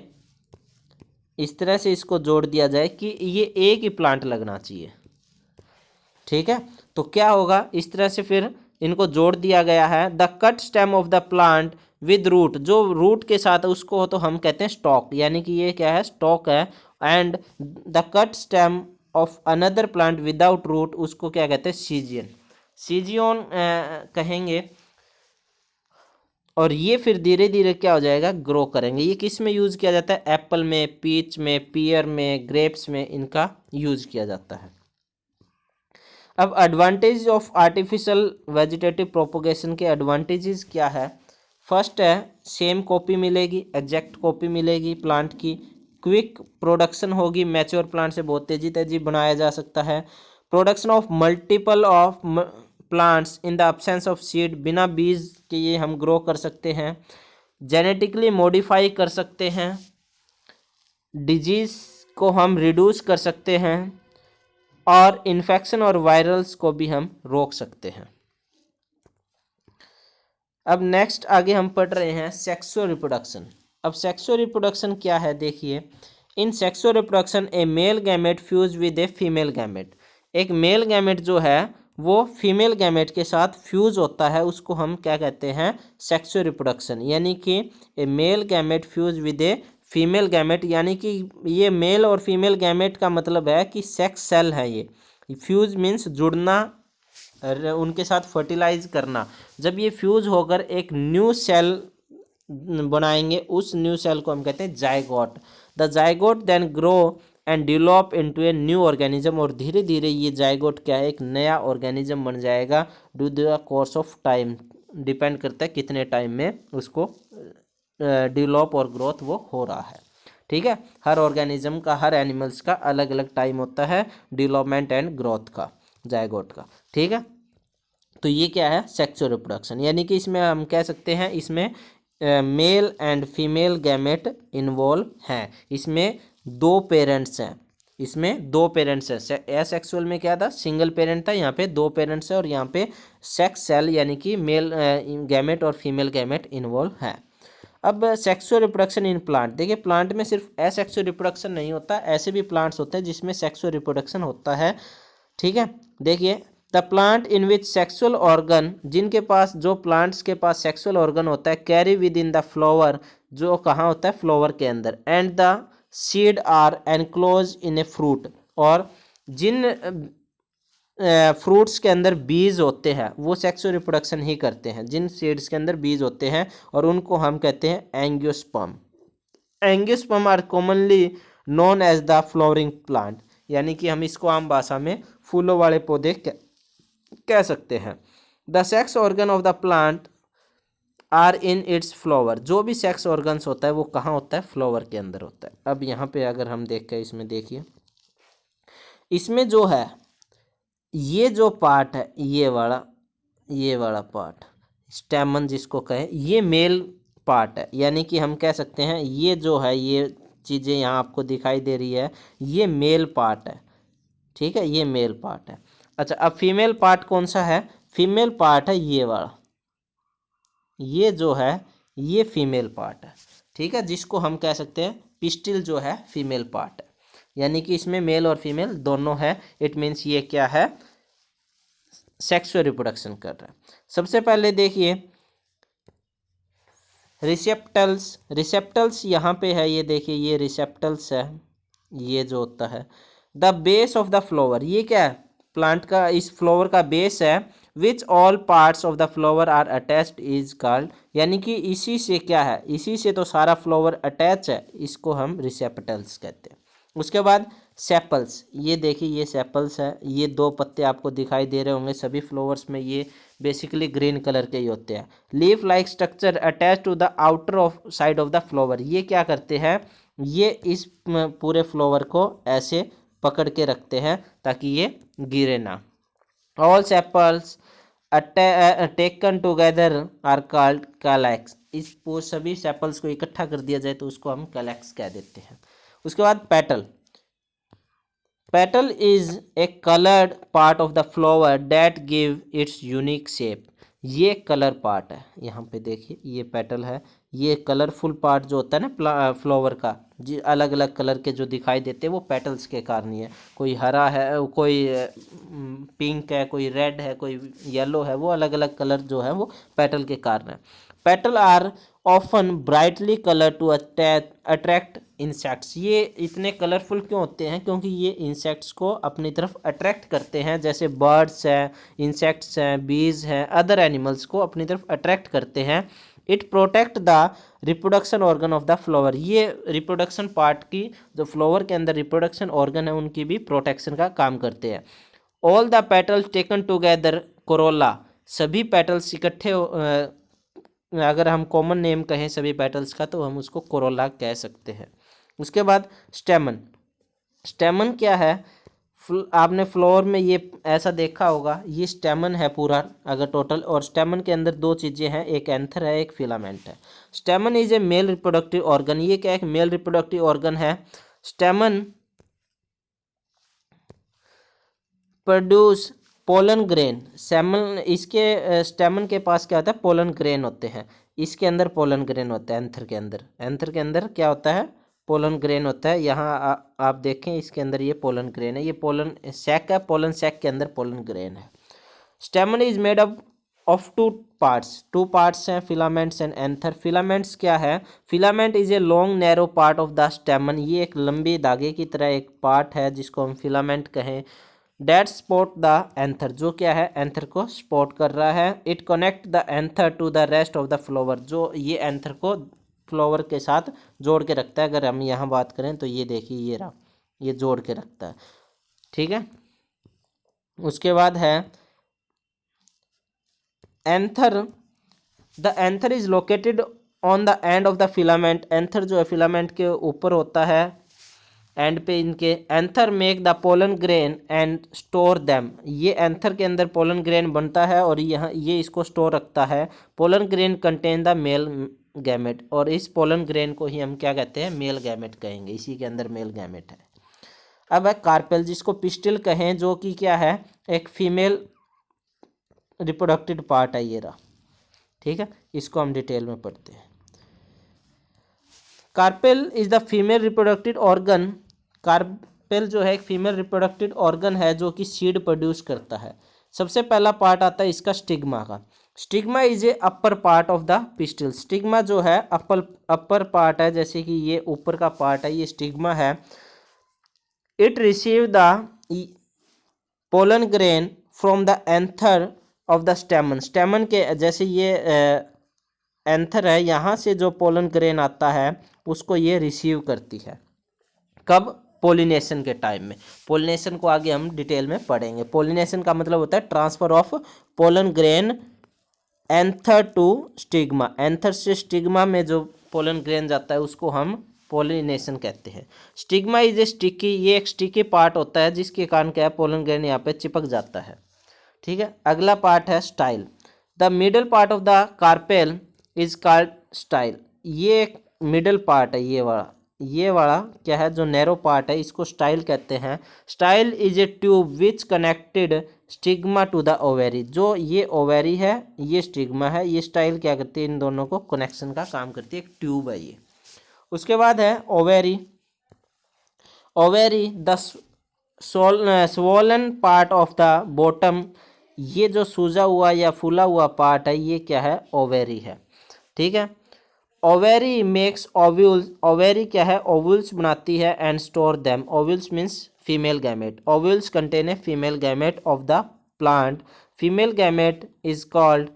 इस तरह से इसको जोड़ दिया जाए कि ये एक ही प्लांट लगना चाहिए, ठीक है। तो क्या होगा, इस तरह से फिर इनको जोड़ दिया गया है। The cut stem of the plant with root, जो रूट के साथ उसको तो हम कहते हैं स्टॉक, यानी कि ये क्या है, स्टॉक है। And the cut stem of another plant without root, उसको क्या कहते हैं, सीजियन, सीजियन कहेंगे। और ये फिर धीरे धीरे क्या हो जाएगा, ग्रो करेंगे। ये किस में यूज़ किया जाता है, एप्पल में, पीच में, पियर में, ग्रेप्स में इनका यूज़ किया जाता है। अब advantage of artificial vegetative propagation के एडवांटेजेस क्या है, फर्स्ट है सेम कॉपी मिलेगी, एग्जैक्ट कॉपी मिलेगी प्लांट की, क्विक प्रोडक्शन होगी, मैच्योर प्लांट से बहुत तेजी तेजी बनाया जा सकता है, production of multiple of plants in the absence of seed, बिना बीज के ये हम ग्रो कर सकते हैं, जेनेटिकली मॉडिफाई कर सकते हैं, डिजीज़ को हम रिड्यूस कर सकते हैं, और इन्फेक्शन और वायरल्स को भी हम रोक सकते हैं। अब नेक्स्ट आगे हम पढ़ रहे हैं सेक्सुअल रिप्रोडक्शन। अब सेक्सुअल रिप्रोडक्शन क्या है, देखिए, इन sexual reproduction A male gamete fuse with a female gamete, एक मेल गैमेट जो है वो फीमेल गैमेट के साथ फ्यूज होता है, उसको हम क्या कहते हैं, सेक्सुअल रिप्रोडक्शन। यानी कि a male gamete fuse with a female gamete, यानी कि ये मेल और फीमेल गैमेट का मतलब है कि सेक्स सेल है ये, फ्यूज मीन्स जुड़ना, उनके साथ फर्टिलाइज करना। जब ये फ्यूज होकर एक न्यू सेल बनाएंगे, उस न्यू सेल को हम कहते हैं zygote. The zygote then grow and develop into a new organism, और धीरे धीरे ये जायगोट क्या है, एक नया ऑर्गेनिज्म बन जाएगा due the course of time, depend करता है कितने टाइम में उसको डेवलप और ग्रोथ वो हो रहा है, ठीक है। हर ऑर्गेनिज्म का, हर एनिमल्स का अलग अलग टाइम होता है डेवलपमेंट एंड ग्रोथ का, जायगोट का, ठीक है। तो ये क्या है, सेक्सुअल रिप्रोडक्शन, यानी कि इसमें हम कह सकते हैं इसमें mail and female gamete involve हैं, इसमें दो पेरेंट्स हैं, इसमें दो पेरेंट्स हैं। एसेक्सुअल में क्या था, सिंगल पेरेंट था, यहाँ पे दो पेरेंट्स है, और यहाँ पे सेक्स सेल यानी कि मेल गैमेट और फीमेल गैमेट इन्वॉल्व है। अब सेक्सुअल रिप्रोडक्शन इन प्लांट, देखिए प्लांट में सिर्फ एसेक्सुअल रिप्रोडक्शन नहीं होता, ऐसे भी प्लांट्स होते हैं जिसमें सेक्सुअल रिप्रोडक्शन होता है, ठीक है। देखिए the plant in which sexual organ, जिनके पास, जो प्लांट्स के पास सेक्सुअल ऑर्गन होता है, carry within the flower, जो कहाँ होता है, फ्लावर के अंदर, and the seed are enclose in a fruit, और जिन फ्रूट्स के अंदर बीज होते हैं वो सेक्सुअल रिप्रोडक्शन ही करते हैं, जिन सीड्स के अंदर बीज होते हैं, और उनको हम कहते हैं angiosperm. Angiosperm are commonly known as the flowering plant, यानी कि हम इसको आम भाषा में फूलों वाले पौधे कह सकते हैं। The sex organ of the plant are in its flower, जो भी सेक्स ऑर्गन्स होता है वो कहाँ होता है, फ्लावर के अंदर होता है। अब यहाँ पे अगर हम देखें, इसमें देखिए, इसमें जो है ये जो पार्ट है, ये वाला पार्ट स्टेमन जिसको कहें, ये मेल पार्ट है, यानी कि हम कह सकते हैं ये जो है, ये चीज़ें यहाँ आपको दिखाई दे रही है, ये मेल पार्ट है, ठीक है, ये मेल पार्ट है। अच्छा, अब फीमेल पार्ट कौन सा है, फीमेल पार्ट है ये वाला, ये जो है ये फीमेल पार्ट है, ठीक है, जिसको हम कह सकते हैं पिस्टिल जो है फीमेल पार्ट है, यानी कि इसमें मेल और फीमेल दोनों है। इट मीन्स ये क्या है, सेक्सुअल रिप्रोडक्शन कर रहा है। सबसे पहले देखिए रिसेप्टल्स, रिसेप्टल्स यहाँ पे है, ये देखिए ये रिसेप्टल्स है, ये जो होता है the base of the flower, ये क्या है, प्लांट का, इस फ्लावर का बेस है, which all parts of the flower are attached is called, यानी कि इसी से क्या है, इसी से तो सारा फ्लावर अटैच है, इसको हम रिसेप्टल्स कहते हैं। उसके बाद सेपल्स, ये देखिए ये सेपल्स है, ये दो पत्ते आपको दिखाई दे रहे होंगे सभी फ्लावर्स में, ये बेसिकली ग्रीन कलर के ही होते हैं। Leaf like structure attach to the outer of side of the flower, ये क्या करते हैं, ये इस पूरे फ्लावर को ऐसे पकड़ के रखते हैं ताकि ये गिरे ना। All sepals taken together are called calyx, इस सभी सेपल्स को इकट्ठा कर दिया जाए तो उसको हम कैलैक्स कह देते हैं। उसके बाद petal, petal is a coloured part of the flower that give its unique shape, ये कलर पार्ट है, यहाँ पे देखिए ये पेटल है, ये कलरफुल पार्ट जो होता है ना फ्लावर का, जी अलग अलग कलर के जो दिखाई देते हैं वो पेटल्स के कारण ही है, कोई हरा है, कोई पिंक है, कोई रेड है, कोई येलो है, वो अलग अलग कलर जो है वो पेटल के कारण है। Petal are often brightly colour to attract insects, ये इतने कलरफुल क्यों होते हैं, क्योंकि ये इंसेक्ट्स को अपनी तरफ अट्रैक्ट करते हैं, जैसे बर्ड्स हैं, इंसेक्ट्स हैं, बीज हैं, अदर एनिमल्स को अपनी तरफ अट्रैक्ट करते हैं। It protect the reproduction organ of the flower, ये रिप्रोडक्शन पार्ट की, जो फ्लावर के अंदर रिप्रोडक्शन ऑर्गन है उनकी भी प्रोटेक्शन का काम करते हैं। All the petals taken together Corolla, सभी पेटल्स इकट्ठे, अगर हम कॉमन नेम कहें सभी पेटल्स का तो हम उसको कोरोला कह सकते हैं। उसके बाद स्टेमन, स्टेमन क्या है, आपने फ्लोर में ये ऐसा देखा होगा, ये स्टेमन है पूरा अगर टोटल, और स्टेमन के अंदर दो चीज़ें हैं, एक एंथर है, एक फिलामेंट है। स्टेमन is a male reproductive organ, ये क्या एक मेल रिप्रोडक्टिव ऑर्गन है। स्टेमन प्रोड्यूस पोलन ग्रेन, सेमन, इसके स्टेमन के पास क्या होता है, पोलन ग्रेन होते हैं, इसके अंदर पोलन ग्रेन होता है, एंथर के अंदर, एंथर के अंदर क्या होता है, पोलन ग्रेन होता है। यहाँ आप देखें इसके अंदर ये पोलन ग्रेन है, ये पोलन सैक है, पोलन सैक के अंदर पोलन ग्रेन है। स्टेमन is made up of two parts हैं, फिलामेंट्स एंड एंथर। फिलामेंट्स क्या है, filament is a long narrow part of the स्टेमन, ये एक लंबी धागे की तरह एक पार्ट है जिसको हम फिलामेंट कहें। डेट सपोर्ट द एंथर, जो क्या है, एंथर को सपोर्ट कर रहा है। It connect the anther to the rest of the flower, जो ये एंथर को फ्लावर के साथ जोड़ के रखता है। अगर हम यहाँ बात करें तो ये देखिए ये रहा, ये जोड़ के रखता है, ठीक है। उसके बाद है anther, the anther is located on the end of the filament, anther जो है फिलामेंट के ऊपर होता है एंड पे इनके। Anther make the pollen grain and store them, ये एंथर के अंदर पोलन ग्रेन बनता है और यहाँ ये इसको स्टोर रखता है। Pollen grain contain the male gamete, और इस पोलन ग्रेन को ही हम क्या कहते हैं, मेल गैमेट कहेंगे, इसी के अंदर मेल गैमेट है। अब है कार्पेल, जिसको पिस्टिल कहें, जो कि क्या है, एक फीमेल रिप्रोडक्टिव पार्ट है, ये रहा, ठीक है। इसको हम डिटेल में पढ़ते हैं। Carpel is the female reproductive organ, carpel जो है एक फीमेल रिप्रोडक्टिव ऑर्गन है जो कि सीड प्रोड्यूस करता है। सबसे पहला पार्ट आता है इसका स्टिग्मा का। Stigma is a upper part of the pistil, stigma जो है अपर पार्ट है, जैसे कि ये ऊपर का पार्ट है, ये स्टिग्मा है। It receive the pollen grain from the anther of the स्टेमन, स्टेमन के जैसे ये एंथर है, यहाँ से जो पोलन ग्रेन आता है उसको ये रिसीव करती है। कब? पोलिनेशन के टाइम में। पोलिनेशन को आगे हम डिटेल में पढ़ेंगे। पोलिनेशन का मतलब होता है transfer of pollen grain anther to stigma, anther से स्टिग्मा में जो पोलन ग्रेन जाता है उसको हम पोलिनेशन कहते हैं। स्टिग्मा इज ए स्टिकी, ये एक स्टिकी पार्ट होता है जिसके कारण क्या है, पोलन ग्रेन यहाँ पे चिपक जाता है। ठीक है, अगला पार्ट है style. The middle part of the carpel is called style, ये एक मिडल पार्ट है, ये वाला क्या है, जो नैरो पार्ट है इसको स्टाइल कहते हैं। Style is a tube which connected stigma to the ovary, जो ये ओवेरी है ये स्टिग्मा है, ये स्टाइल क्या करती है, इन दोनों को कनेक्शन का काम करती है, एक ट्यूब है ये। उसके बाद है ovary. Ovary the swollen part of the bottom, ये जो सूजा हुआ या फूला हुआ पार्ट है ये क्या है, ओवेरी है। ठीक है, ओवेरी मेक्स ओव्यूल्स, ओवेरी क्या है, ओव्यूल्स बनाती है and store them, ovules means female gamete, ovules contain a female gamete of the plant, female gamete is called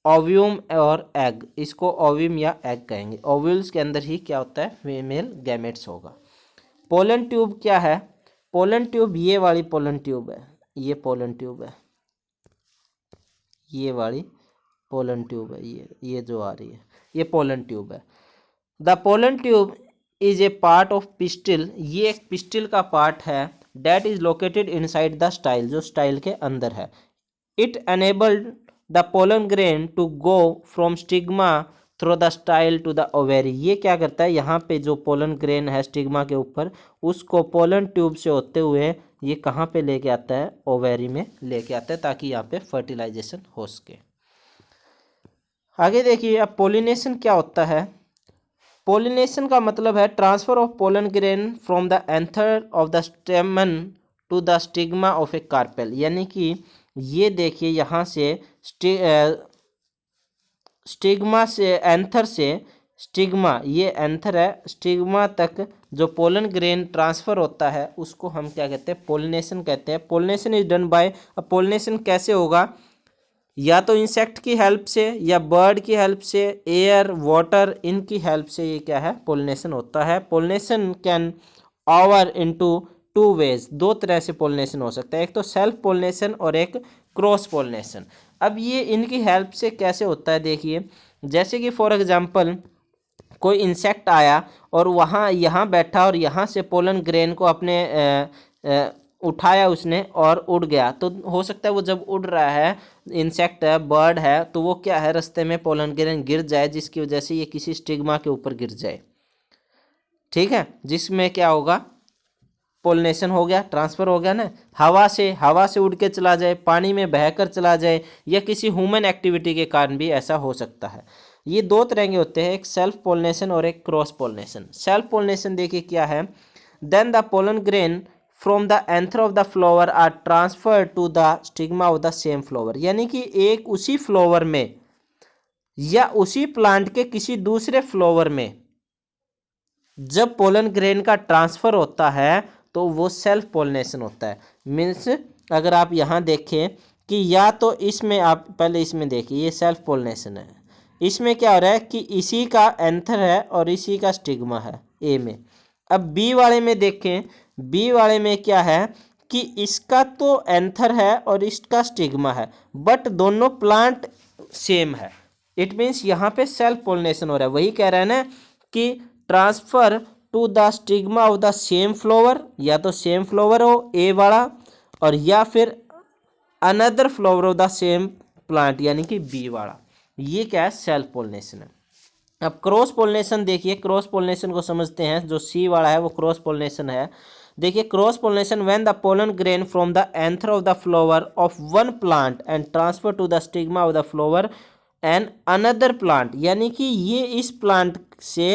ovum और एग, इसको ओव्यूम या एग कहेंगे। ओव्यूल्स के अंदर ही क्या होता है, फीमेल गैमेट्स होगा। पोलन ट्यूब क्या है, पोलन ट्यूब ये वाली पोलन ट्यूब है, ये पोलन ट्यूब है, ये वाली पोलन ट्यूब है, ये जो आ रही है ये पोलन ट्यूब है। The pollen tube is a part of pistil, ये एक पिस्टिल का पार्ट है, that is located inside the style, जो स्टाइल के अंदर है। It enabled the pollen grain to go from stigma through the style to the ovary, ये क्या करता है, यहाँ पे जो पोलन ग्रेन है स्टिग्मा के ऊपर उसको पोलन ट्यूब से होते हुए ये कहाँ पे लेके आता है, ओवेरी में लेके आता है, ताकि यहाँ पे फर्टिलाइजेशन हो सके। आगे देखिए अब पोलिनेशन क्या होता है। पोलिनेशन का मतलब है transfer of pollen grain from the anther of the stamen to the stigma of a carpel, यानी कि ये देखिए यहाँ से स्टिग्मा से, एंथर से स्टिग्मा, ये एंथर है, स्टिग्मा तक जो पोलन ग्रेन ट्रांसफर होता है उसको हम क्या कहते हैं, पोलिनेशन कहते हैं। पोलिनेशन इज डन बाय, अब पोलिनेशन कैसे होगा, या तो इंसेक्ट की हेल्प से या बर्ड की हेल्प से, एयर वाटर इनकी हेल्प से ये क्या है, पोलिनेशन होता है। Pollination can over into two ways, दो तरह से पोलिनेशन हो सकता है, एक तो सेल्फ पोलिनेशन और एक क्रॉस पोलिनेशन। अब ये इनकी हेल्प से कैसे होता है, देखिए जैसे कि फॉर एग्जांपल कोई इंसेक्ट आया और वहाँ यहाँ बैठा और यहाँ से पोलन ग्रेन को अपने उठाया उसने और उड़ गया, तो हो सकता है वो जब उड़ रहा है, इंसेक्ट है, बर्ड है, तो वो क्या है, रास्ते में पोलन ग्रेन गिर जाए जिसकी वजह से ये किसी स्टिग्मा के ऊपर गिर जाए। ठीक है, जिसमें क्या होगा, पोलिनेशन हो गया, ट्रांसफर हो गया ना। हवा से उड़ के चला जाए, पानी में बहकर चला जाए, या किसी ह्यूमन एक्टिविटी के कारण भी ऐसा हो सकता है। ये दो तरह के होते हैं, एक सेल्फ पोलिनेशन और एक क्रॉस पोलिनेशन। सेल्फ पोलिनेशन देखिए क्या है, then the pollen grain from the anther of the flower are transfer to the stigma of the same flower, यानी कि एक उसी फ्लावर में या उसी प्लांट के किसी दूसरे फ्लावर में जब पोलन ग्रेन का ट्रांसफर होता है तो वो सेल्फ पोलिनेशन होता है। मीन्स अगर आप यहाँ देखें कि या तो इसमें, आप पहले इसमें देखिए, ये सेल्फ पोलिनेशन है, इसमें क्या हो रहा है कि इसी का एंथर है और इसी का स्टिग्मा है ए में। अब बी वाले में देखें, बी वाले में क्या है कि इसका तो एंथर है और इसका स्टिग्मा है, बट दोनों प्लांट सेम है। इट मीन्स यहाँ पे सेल्फ पोलिनेशन हो रहा है। वही कह रहा है ना कि transfer to the stigma of the same flower, या तो सेम फ्लावर हो ए वाला, और या फिर another flower of the same plant यानी कि बी वाला, ये क्या है, सेल्फ पोलिनेशन है। अब क्रॉस पोलिनेशन देखिए, क्रॉस पोलिनेशन को समझते हैं, जो सी वाला है वो क्रॉस पोलिनेशन है। देखिए cross pollination when the pollen grain from the anther of the flower of one plant and transfer to the stigma of the flower and another plant, यानी कि ये इस प्लांट से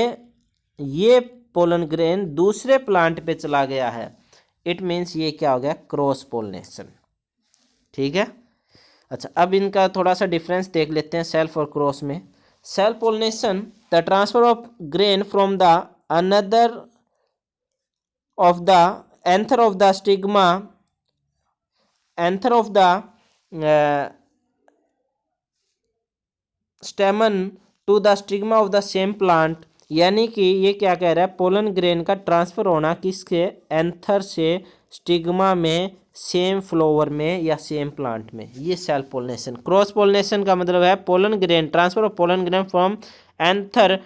ये पोलन ग्रेन दूसरे प्लांट पे चला गया है। इट मीन्स ये क्या हो गया, क्रॉस पोलिनेशन। ठीक है, अच्छा अब इनका थोड़ा सा डिफरेंस देख लेते हैं सेल्फ और क्रॉस में। Self pollination the transfer of grain from the another of the anther of the stigma anther of the stamen to the stigma of the same plant, यानी कि ये क्या कह रहा है, पोलन ग्रेन का ट्रांसफर होना किसके, एंथर से स्टिग्मा में, सेम फ्लावर में या सेम प्लांट में, ये सेल्फ पोलिनेशन। क्रॉस पोलिनेशन का मतलब है pollen grain, transfer of pollen grain from anther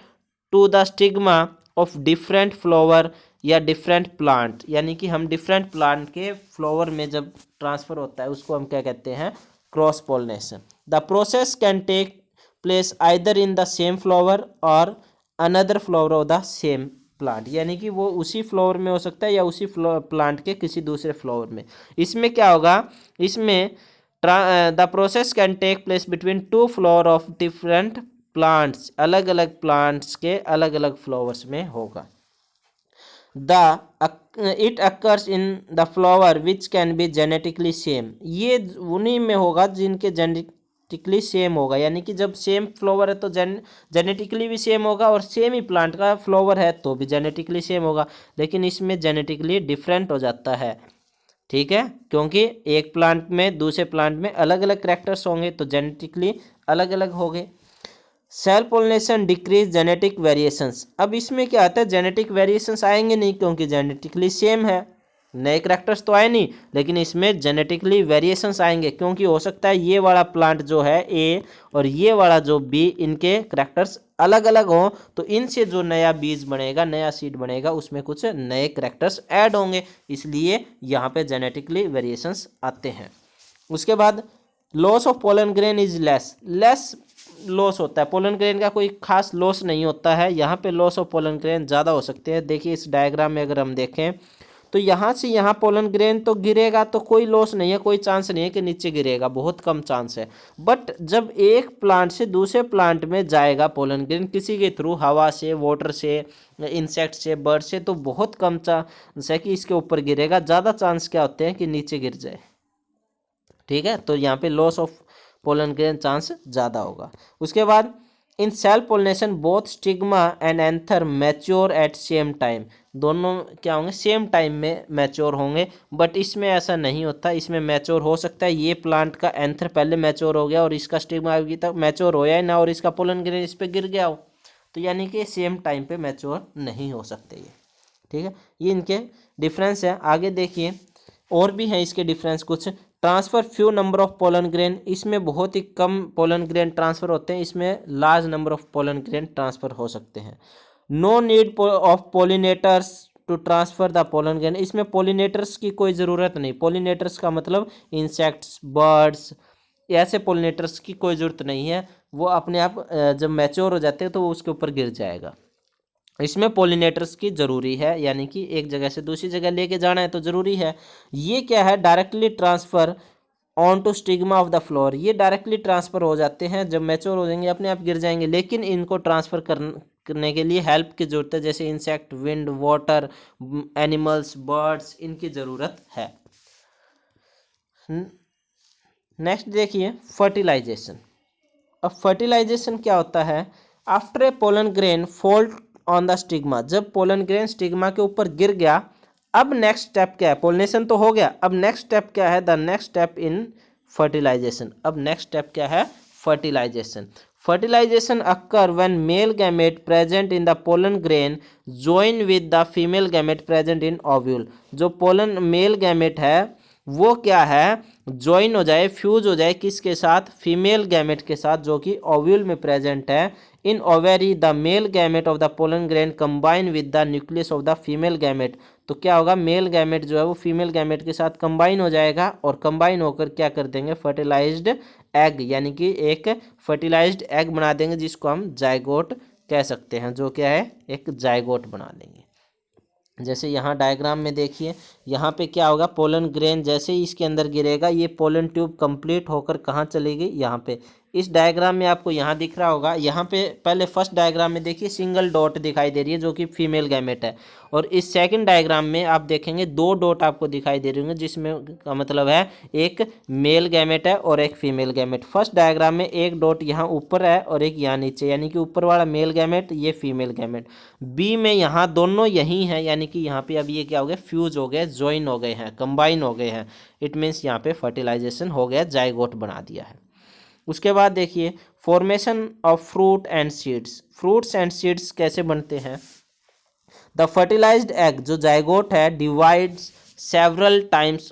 to the stigma of different flower या डिफरेंट प्लांट, यानी कि हम डिफरेंट प्लांट के फ्लावर में जब ट्रांसफर होता है उसको हम क्या कहते हैं, cross pollination. The process can take place either in the same flower और another flower of the same plant, यानी कि वो उसी फ्लावर में हो सकता है या उसी प्लांट के किसी दूसरे फ्लावर में। इसमें क्या होगा, इसमें the process can take place between two flower of different plants, अलग अलग प्लांट्स के अलग अलग फ्लावर्स में होगा। It occurs in the flower which can be genetically same, ये उन्हीं में होगा जिनके जेनेटिकली सेम होगा, यानी कि जब सेम फ्लावर है तो जेनेटिकली भी सेम होगा, और सेम ही प्लांट का फ्लावर है तो भी जेनेटिकली सेम होगा, लेकिन इसमें जेनेटिकली डिफरेंट हो जाता है, ठीक है, क्योंकि एक प्लांट में दूसरे प्लांट में अलग अलग कैरेक्टर्स होंगे तो जेनेटिकली अलग अलग होंगे। Self pollination decrease genetic variations, अब इसमें क्या आता है, जेनेटिक वेरिएशंस आएंगे नहीं क्योंकि जेनेटिकली सेम है, नए करैक्टर्स तो आए नहीं, लेकिन इसमें जेनेटिकली वेरिएशंस आएंगे, क्योंकि हो सकता है ये वाला प्लांट जो है ए और ये वाला जो बी, इनके करैक्टर्स अलग अलग हों, तो इनसे जो नया बीज बनेगा, नया सीड बनेगा, उसमें कुछ नए करैक्टर्स ऐड होंगे, इसलिए यहाँ पे जेनेटिकली वेरिएशंस आते हैं। उसके बाद loss of pollen grain is less loss होता है, पोलन ग्रेन का कोई खास लॉस नहीं होता है, यहाँ पे लॉस ऑफ पोलन ग्रेन ज़्यादा हो सकते हैं। देखिए इस डायग्राम में अगर हम देखें तो यहाँ से यहाँ पोलन ग्रेन तो गिरेगा तो कोई लॉस नहीं है, कोई चांस नहीं है कि नीचे गिरेगा, बहुत कम चांस है। बट जब एक प्लांट से दूसरे प्लांट में जाएगा पोलन ग्रेन किसी के थ्रू, हवा से, वाटर से, इंसेक्ट से, बर्ड से, तो बहुत कम चांस है कि इसके ऊपर गिरेगा, ज़्यादा चांस क्या होते हैं कि नीचे गिर जाए, ठीक है, तो यहाँ पे loss of pollen grain chance ज़्यादा होगा। उसके बाद in self pollination both stigma and anther mature at same time, दोनों क्या होंगे, सेम टाइम में मैच्योर होंगे, बट इसमें ऐसा नहीं होता, इसमें मैच्योर हो सकता है ये प्लांट का एंथर पहले मैच्योर हो गया और इसका स्टिग्मा अभी तक मैच्योर होया ही ना, और इसका पोलन ग्रेन इस पर गिर गया हो, तो यानी कि सेम टाइम पे मैच्योर नहीं हो सकते ये, ठीक है, ये इनके डिफरेंस है। आगे देखिए और भी हैं इसके डिफरेंस कुछ। Transfer few number of pollen grain, इसमें बहुत ही कम पोलन ग्रेन ट्रांसफर होते हैं, इसमें large number of pollen grain transfer हो सकते हैं। No need of pollinators to transfer the pollen grain, इसमें पोलिनेटर्स की कोई ज़रूरत नहीं, पोलिनेटर्स का मतलब इंसेक्ट्स, बर्ड्स, ऐसे पोलिनेटर्स की कोई ज़रूरत नहीं है, वो अपने आप जब मैच्योर हो जाते हैं तो वो उसके ऊपर गिर जाएगा। इसमें पोलिनेटर्स की ज़रूरी है, यानी कि एक जगह से दूसरी जगह लेके जाना है तो ज़रूरी है। ये क्या है, directly transfer on to stigma of the flower, ये डायरेक्टली ट्रांसफ़र हो जाते हैं, जब मैच्योर हो जाएंगे अपने आप गिर जाएंगे, लेकिन इनको ट्रांसफ़र करने के लिए हेल्प की ज़रूरत है, जैसे insect, wind, water, animals, birds, इनकी ज़रूरत है। नेक्स्ट देखिए फर्टिलाइजेशन। अब फर्टिलाइजेशन क्या होता है, after a pollen grain fall on the stigma, जब पोलन ग्रेन स्टिग्मा के ऊपर गिर गया, अब नेक्स्ट स्टेप क्या है, पोलिनेशन तो हो गया, अब नेक्स्ट स्टेप क्या है, the next step in fertilisation, अब नेक्स्ट स्टेप क्या है, fertilisation. Fertilisation occur when male gamete present in the pollen grain join with the female gamete present in ovule, जो पोलन मेल गैमेट है वो क्या है, ज्वाइन हो जाए, फ्यूज हो जाए, किसके साथ, फीमेल गैमेट के साथ, जो कि ओव्यूल में प्रेजेंट है। In ovary the male gamete of the pollen grain combine with the nucleus of the female gamete, तो क्या होगा, मेल गैमेट जो है वो फीमेल गैमेट के साथ कंबाइन हो जाएगा, और कंबाइन होकर क्या कर देंगे, फर्टिलाइज्ड एग, यानी कि एक फर्टिलाइज्ड एग बना देंगे, जिसको हम जायगोट कह सकते हैं, जो क्या है, एक जायगोट बना देंगे। जैसे यहाँ डायग्राम में देखिए, यहाँ पे क्या होगा, पोलन ग्रेन जैसे ही इसके अंदर गिरेगा, ये पोलन ट्यूब कंप्लीट होकर कहाँ चली गई, यहाँ पे इस डायग्राम में आपको यहाँ दिख रहा होगा, यहाँ पे पहले फर्स्ट डायग्राम में देखिए सिंगल डॉट दिखाई दे रही है जो कि फीमेल गैमेट है, और इस सेकंड डायग्राम में आप देखेंगे दो डॉट आपको दिखाई दे रही होंगे, जिसमें का मतलब है एक मेल गैमेट है और एक फीमेल गैमेट। फर्स्ट डायग्राम में एक डॉट यहाँ ऊपर है और एक यहाँ नीचे, यानी कि ऊपर वाला मेल गैमेट, ये फीमेल गैमेट। बी में यहाँ दोनों यही हैं, यानी कि यहाँ पे अब ये क्या हो गया, फ्यूज हो गए, ज्वाइन हो गए हैं, कंबाइन हो गए हैं। इट मीन्स यहाँ पे फर्टिलाइजेशन हो गया, जाइगोट बना दिया है। उसके बाद देखिए formation of fruit and seeds. Fruits and seeds कैसे बनते हैं? द फर्टिलाइज्ड एग जो जाइगोट है divides several times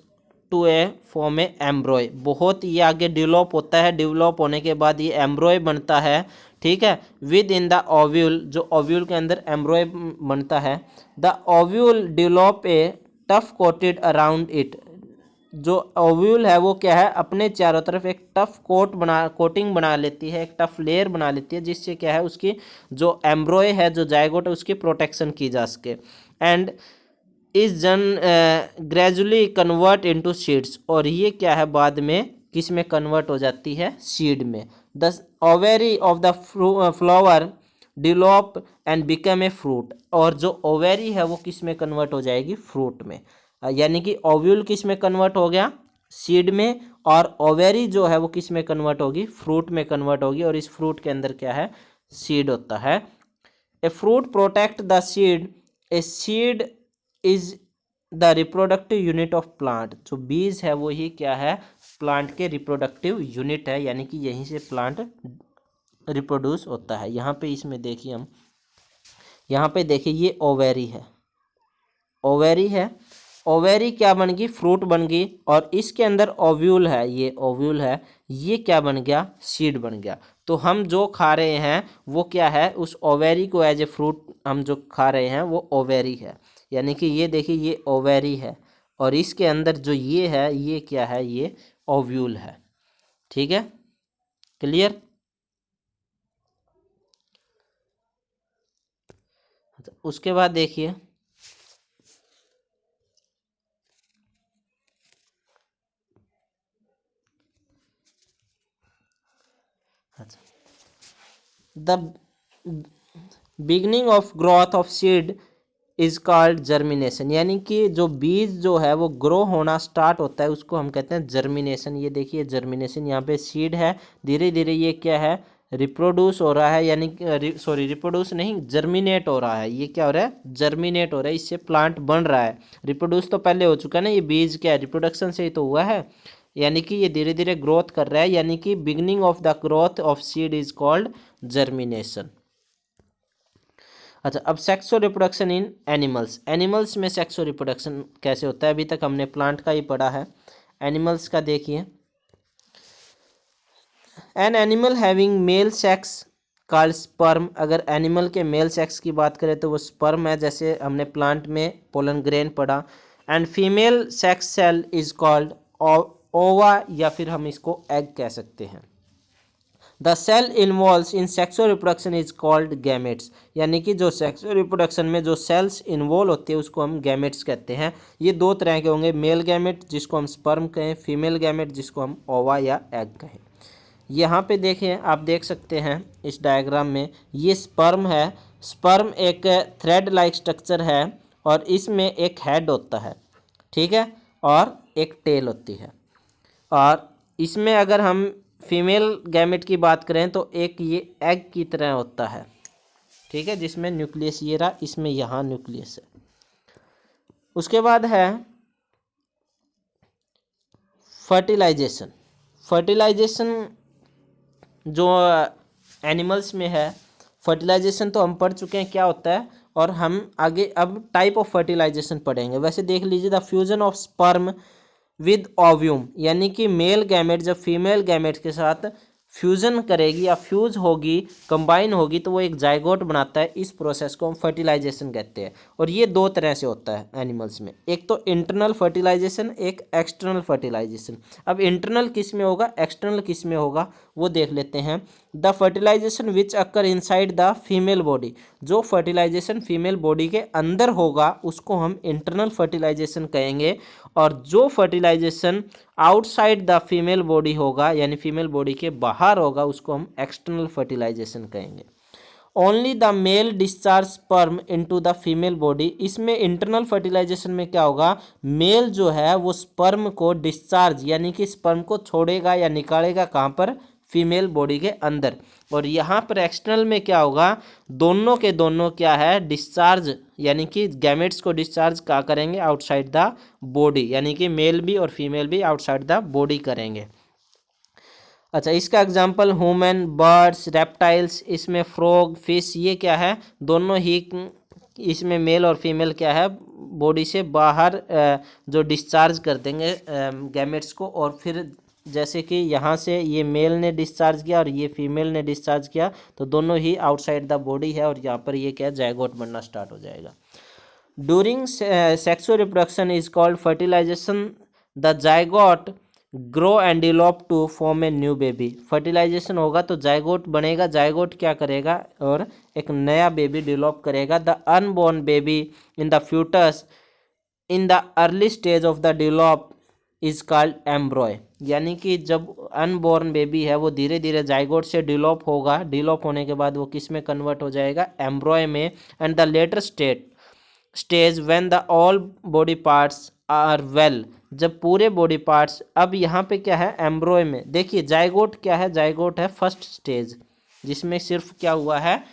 to a form a embryo. बहुत ये आगे डेवलप होता है, डेवलप होने के बाद ये एम्ब्रॉय बनता है, ठीक है, विद इन द ओव्यूल, जो ओव्यूल के अंदर एम्ब्रॉय बनता है। The ovule develop a tough coated around it. जो ओव्यूल है वो क्या है, अपने चारों तरफ एक टफ कोटिंग बना लेती है, एक टफ लेयर बना लेती है, जिससे क्या है उसकी जो एम्ब्रॉय है, जो जाइगोट है, उसकी प्रोटेक्शन की जा सके। एंड इज जन ग्रेजुअली कन्वर्ट इनटू सीड्स, और ये क्या है बाद में किस में कन्वर्ट हो जाती है, सीड में। The ovary of the flower develop and become a fruit, और जो ओवेरी है वो किस में कन्वर्ट हो जाएगी, फ्रूट में। यानी कि ओव्यूल किस में कन्वर्ट हो गया, सीड में, और ओवेरी जो है वो किस में कन्वर्ट होगी, फ्रूट में कन्वर्ट होगी, और इस फ्रूट के अंदर क्या है, सीड होता है। A fruit protect the seed, a seed is the reproductive unit of plant. जो बीज है वो ही क्या है, प्लांट के रिप्रोडक्टिव यूनिट है, यानी कि यहीं से प्लांट रिप्रोड्यूस होता है। यहाँ पे इसमें देखिए हम, यहाँ पे देखिए ये ओवेरी है, ओवेरी है, ओवेरी क्या बन गई, फ्रूट बन गई, और इसके अंदर ओव्यूल है, ये ओव्यूल है, ये क्या बन गया, सीड बन गया। तो हम जो खा रहे हैं वो क्या है, उस ओवेरी को एज ए फ्रूट हम जो खा रहे हैं वो ओवेरी है, यानी कि ये देखिए ये ओवेरी है, और इसके अंदर जो ये है ये क्या है, ये ओव्यूल है, ठीक है, क्लियर। उसके बाद देखिए the beginning of growth of seed is called germination, यानी कि जो बीज जो है वो ग्रो होना स्टार्ट होता है उसको हम कहते हैं जर्मिनेशन। ये देखिए जर्मिनेशन, यहाँ पे सीड है, धीरे धीरे ये क्या है, रिप्रोड्यूस हो रहा है, यानी सॉरी रिप्रोड्यूस नहीं, जर्मिनेट हो रहा है। ये क्या हो रहा है, जर्मिनेट हो रहा है, इससे प्लांट बन रहा है। रिप्रोड्यूस तो पहले हो चुका है ना, ये बीज क्या है, रिप्रोडक्शन से ही तो हुआ है, यानी कि ये धीरे धीरे ग्रोथ कर रहा है, यानी कि beginning of the growth of seed is called germination. अच्छा, अब sexual reproduction in animals. Animals में सेक्सुअल रिप्रोडक्शन कैसे होता है, अभी तक हमने प्लांट का ही पढ़ा है, एनिमल्स का देखिए। An animal having male sex called sperm. अगर एनिमल के मेल सेक्स की बात करें तो वो स्पर्म है, जैसे हमने प्लांट में पोलन ग्रेन पढ़ा। And female sex cell is called ova, या फिर हम इसको एग कह सकते हैं। The cell involves in sexual reproduction is called gametes, यानी कि जो सेक्सुअल रिप्रोडक्शन में जो सेल्स इन्वॉल्व होती है उसको हम गैमेट्स कहते हैं। ये दो तरह के होंगे, मेल गैमेट जिसको हम स्पर्म कहें, फीमेल गैमेट जिसको हम ओवा या एग कहें। यहाँ पे देखें, आप देख सकते हैं इस डायग्राम में, ये स्पर्म है। स्पर्म एक थ्रेड लाइक स्ट्रक्चर है, और इसमें एक हेड होता है, ठीक है, और एक टेल होती है। और इसमें अगर हम फीमेल गैमेट की बात करें तो एक ये एग की तरह होता है, ठीक है, जिसमें न्यूक्लियस ये रहा, इसमें यहाँ न्यूक्लियस है। उसके बाद है फर्टिलाइजेशन। फर्टिलाइजेशन जो एनिमल्स में है, फर्टिलाइजेशन तो हम पढ़ चुके हैं क्या होता है, और हम आगे अब टाइप ऑफ फर्टिलाइजेशन पढ़ेंगे। वैसे देख लीजिए, the fusion of sperm with ovum, यानी कि मेल गैमेट जब फीमेल गैमेट के साथ फ्यूजन करेगी या फ्यूज होगी, कंबाइन होगी, तो वो एक जाइगोट बनाता है। इस प्रोसेस को हम फर्टिलाइजेशन कहते हैं, और ये दो तरह से होता है एनिमल्स में, एक तो इंटरनल फर्टिलाइजेशन, एक एक्सटर्नल फर्टिलाइजेशन। अब इंटरनल किस में होगा, एक्सटर्नल किस में होगा, वो देख लेते हैं। The fertilisation which occur inside the female body, जो फर्टिलाइजेशन फीमेल बॉडी के अंदर होगा उसको हम इंटरनल फर्टिलाइजेशन कहेंगे, और जो fertilisation outside the female body होगा, यानी फीमेल बॉडी के बाहर होगा, उसको हम एक्सटर्नल फर्टिलाइजेशन कहेंगे। Only the male discharge sperm into the female body, इसमें इंटरनल फर्टिलाइजेशन में क्या होगा, मेल जो है वो स्पर्म को डिस्चार्ज यानी कि स्पर्म को छोड़ेगा या निकालेगा कहाँ पर, फीमेल बॉडी के अंदर। और यहाँ पर एक्सटर्नल में क्या होगा, दोनों के दोनों क्या है, डिस्चार्ज यानी कि गैमेट्स को डिस्चार्ज क्या करेंगे, आउटसाइड द बॉडी, यानी कि मेल भी और फीमेल भी आउटसाइड द बॉडी करेंगे। अच्छा, इसका एग्जांपल ह्यूमन, बर्ड्स, रेप्टाइल्स, इसमें फ्रॉग, फिश, ये क्या है, दोनों ही इसमें मेल और फीमेल क्या है, बॉडी से बाहर जो डिस्चार्ज कर देंगे गैमेट्स को, और फिर जैसे कि यहाँ से ये मेल ने डिस्चार्ज किया और ये फीमेल ने डिस्चार्ज किया, तो दोनों ही आउटसाइड द बॉडी है, और यहाँ पर ये क्या, जायगोट बनना स्टार्ट हो जाएगा। During sexual reproduction is called fertilisation, the zygote grow and develop to form a new baby. Fertilisation होगा तो जायगोट बनेगा, जायगोट क्या करेगा, और एक नया बेबी डेवलप करेगा। The unborn baby in the foetus in the early stage of the develop is called एम्ब्रॉय, यानी कि जब अनबॉर्न बेबी है वो धीरे धीरे जायगोट से डेवलप होगा, डेवलप होने के बाद वो किस में कन्वर्ट हो जाएगा, एम्ब्रॉय में। And the later stage when the all body parts are well, जब पूरे बॉडी पार्ट्स, अब यहाँ पे क्या है, एम्ब्रॉय में देखिए जायगोट क्या है, जायगोट है फर्स्ट स्टेज जिसमें सिर्फ क्या हुआ है,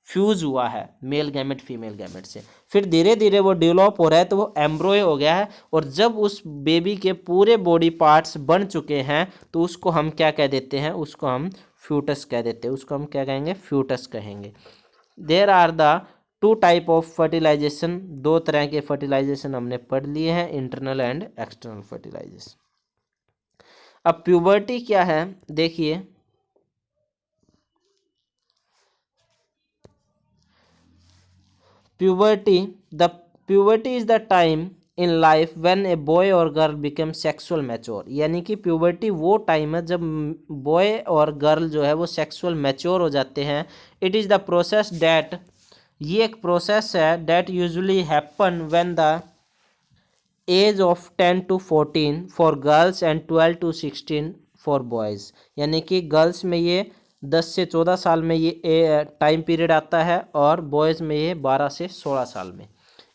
फ्यूज हुआ है मेल गैमेट फीमेल गैमेट से, फिर धीरे धीरे वो डेवलप हो रहा है तो वो एम्ब्रॉय हो गया है। और जब उस बेबी के पूरे बॉडी पार्ट्स बन चुके हैं तो उसको हम क्या कह देते हैं, उसको हम फ्यूटस कह देते हैं, उसको हम क्या कहेंगे, फ्यूटस कहेंगे। There are the two type of fertilisation, दो तरह के फर्टिलाइजेशन हमने पढ़ लिए हैं, इंटरनल एंड एक्सटर्नल फर्टिलाइजेशन। अब प्यूबर्टी क्या है, देखिए puberty is the time in life when a boy or girl becomes sexual mature, यानी कि प्यूबर्टी वो टाइम है जब बॉय और गर्ल जो है वो सेक्सुअल मैच्योर हो जाते हैं। It is the process that, ये एक प्रोसेस है, that usually happen when the age of 10 to 14 for girls and 12 to 16 for boys, यानी कि गर्ल्स में ये 10 से 14 साल में ये टाइम पीरियड आता है, और बॉयज़ में ये 12 से 16 साल में।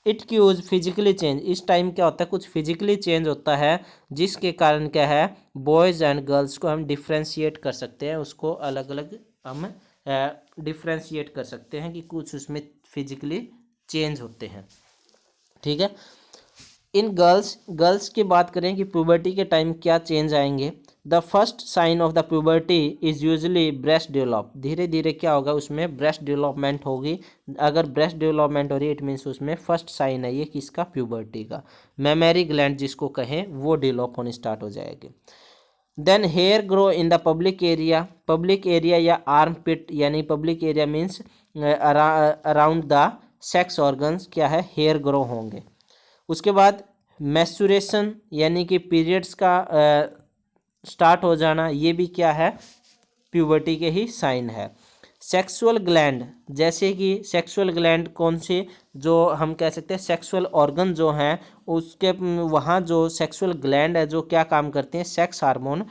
इट क्यूज फिजिकली चेंज, इस टाइम क्या होता है, कुछ फिजिकली चेंज होता है, जिसके कारण क्या है, बॉयज़ एंड गर्ल्स को हम डिफ्रेंशिएट कर सकते हैं, उसको अलग अलग हम डिफ्रेंशिएट कर सकते हैं कि कुछ उसमें फिजिकली चेंज होते हैं। ठीक है, इन गर्ल्स की बात करें कि प्यूबर्टी के टाइम क्या चेंज आएंगे। The first sign of the puberty is usually breast develop, धीरे धीरे क्या होगा, उसमें ब्रेस्ट डेवलपमेंट होगी। अगर ब्रेस्ट डेवलपमेंट हो रही है इट मीन्स उसमें फर्स्ट साइन है ये किसका, प्यूबर्टी का। मेमरी ग्लैंड जिसको कहें वो डेवलप होने स्टार्ट हो जाएगी। Then hair grow in the public area or armpit, यानी public area means around the sex organs क्या है, हेयर ग्रो होंगे। उसके बाद मैस्चुरेशन यानी कि पीरियड्स का स्टार्ट हो जाना, ये भी क्या है, प्यूबर्टी के ही साइन है। सेक्सुअल ग्लैंड, जैसे कि सेक्सुअल ग्लैंड कौन से, जो हम कह सकते हैं सेक्सुअल ऑर्गन जो हैं उसके वहाँ जो सेक्सुअल ग्लैंड है जो क्या काम करते हैं, सेक्स हार्मोन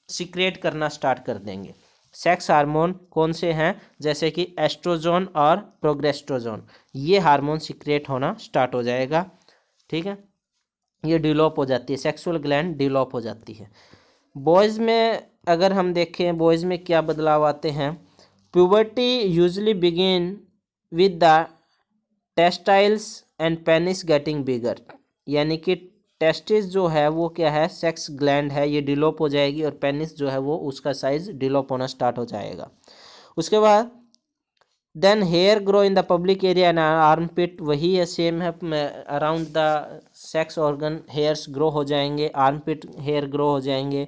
सिक्रेट करना स्टार्ट कर देंगे। सेक्स हार्मोन कौन से हैं, जैसे कि एस्ट्रोजोन और प्रोगेस्टेरोन, ये हार्मोन सिक्रेट होना स्टार्ट हो जाएगा। ठीक है, ये डेवलप हो जाती है, सेक्सुअल ग्लैंड डेवलप हो जाती है। बॉयज़ में अगर हम देखें, बॉयज़ में क्या बदलाव आते हैं, puberty usually begin with the testicles and penis getting bigger, यानी कि टेस्टिस जो है वो क्या है, सेक्स ग्लैंड है, ये डेवलप हो जाएगी, और पेनिस जो है वो उसका साइज डेवलप होना स्टार्ट हो जाएगा। उसके बाद then hair grow in the public area and armpit, वही है, सेम है, around the sex organ hairs grow हो जाएंगे, आर्म पिट हेयर ग्रो हो जाएंगे,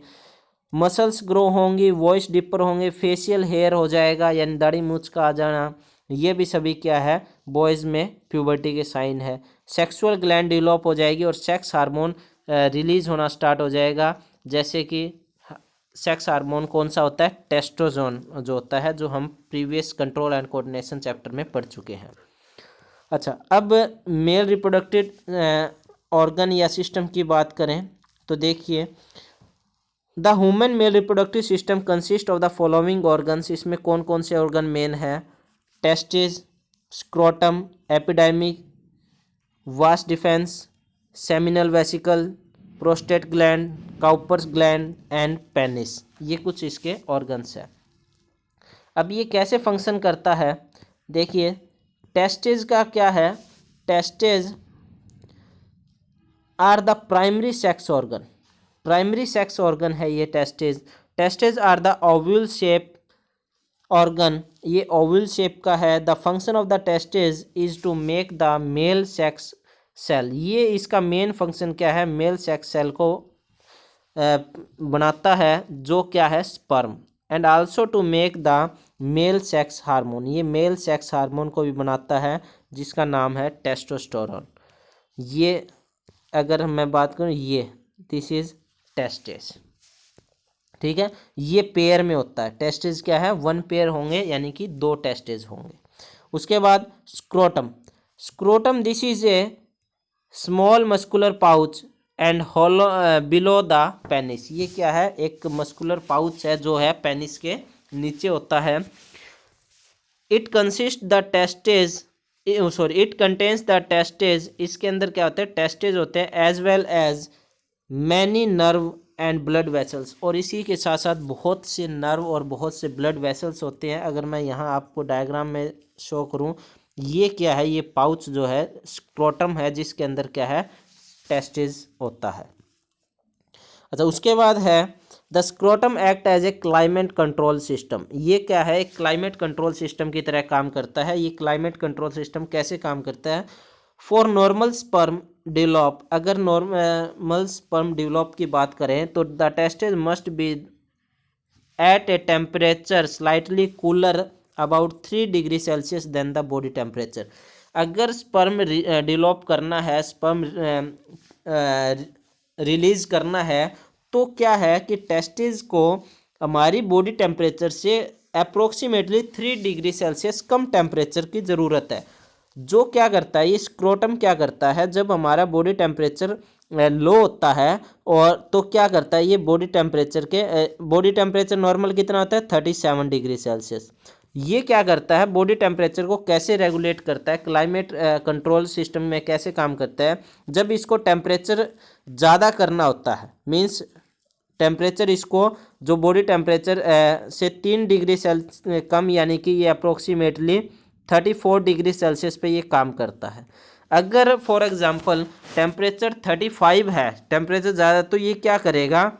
मसल्स ग्रो होंगी, वॉइस डिपर होंगे, फेशियल हेयर हो जाएगा यानी दाढ़ी मूंछ का आ जाना, ये भी सभी क्या है, बॉयज़ में प्यूबर्टी के साइन है। सेक्सुअल ग्लैंड डेवलप हो जाएगी और सेक्स हार्मोन रिलीज होना स्टार्ट हो जाएगा, जैसे कि सेक्स हार्मोन कौन सा होता है, टेस्टोजोन जो होता है, जो हम previous control and coordination chapter में पढ़ चुके हैं। अच्छा, अब मेल रिप्रोडक्टिव ऑर्गन या सिस्टम की बात करें तो देखिए, the human male reproductive system consist of the following organs. इसमें कौन कौन से ऑर्गन मेन है? टेस्टिस, स्क्रोटम, एपिडाइमिक, वास defence, seminal vesicle, prostate gland, Cowper's gland and penis. ये कुछ इसके ऑर्गन्स हैं। अब ये कैसे फंक्शन करता है? देखिए, टेस्टिस का क्या है? Testis are the primary sex organ. Primary sex organ है ये testis. Testis are the ovule shape organ. ये ओव्यूल शेप का है। The function of the testis is to make the male sex cell. ये इसका मेन फंक्शन क्या है? मेल सेक्स सेल को बनाता है, जो क्या है? Sperm. And also to make the male sex hormone. ये मेल सेक्स हार्मोन को भी बनाता है, जिसका नाम है टेस्टोस्टेरोन। ये अगर मैं बात करूँ, ये दिस इज टेस्टिस। ठीक है, ये पेयर में होता है। टेस्टिस क्या है? वन पेयर होंगे, यानी कि 2 टेस्टिस होंगे। उसके बाद scrotum. Scrotum this is a small muscular pouch and hollow below the penis. ये क्या है? एक मस्कुलर पाउच है, जो है पेनिस के नीचे होता है। It consist the testis, it contains the testis. इसके अंदर क्या होते हैं? टेस्टिस होते हैं, as well as many nerve and blood vessels. और इसी के साथ साथ बहुत से नर्व और बहुत से ब्लड वेसल्स होते हैं। अगर मैं यहाँ आपको डायग्राम में शो करूँ, ये क्या है? ये पाउच जो है स्क्रोटम है, जिसके अंदर क्या है? टेस्टिस होता है। अच्छा, उसके बाद है the scrotum act as a climate control system. ये क्या है? एक क्लाइमेट कंट्रोल सिस्टम की तरह काम करता है। ये क्लाइमेट कंट्रोल सिस्टम कैसे काम करता है? For normal sperm develop. अगर नॉर्मल स्पर्म डेवलप की बात करें तो the testis must be at a temperature slightly cooler about 3 degree Celsius than the body temperature. अगर स्पर्म डेवलप करना है, स्पर्म रिलीज करना है, तो क्या है कि टेस्टिस को हमारी बॉडी टेम्परेचर से अप्रोक्सीमेटली 3 डिग्री सेल्सियस कम टेम्परेचर की ज़रूरत है। जो क्या करता है, ये स्क्रोटम क्या करता है? जब हमारा बॉडी टेम्परेचर लो होता है, और तो क्या करता है? ये बॉडी टेम्परेचर नॉर्मल कितना होता है? 37 डिग्री सेल्सियस। ये क्या करता है? बॉडी टेम्परेचर को कैसे रेगुलेट करता है? क्लाइमेट कंट्रोल सिस्टम में कैसे काम करता है? जब इसको टेम्परेचर ज़्यादा करना होता है, मीन्स टेम्परेचर इसको, जो बॉडी टेम्परेचर से 3 डिग्री सेल्सियस कम, यानी कि ये अप्रोक्सीमेटली 34 डिग्री सेल्सियस पे ये काम करता है। अगर फॉर एग्जांपल टेम्परेचर 35 है, टेम्परेचर ज़्यादा, तो ये क्या करेगा?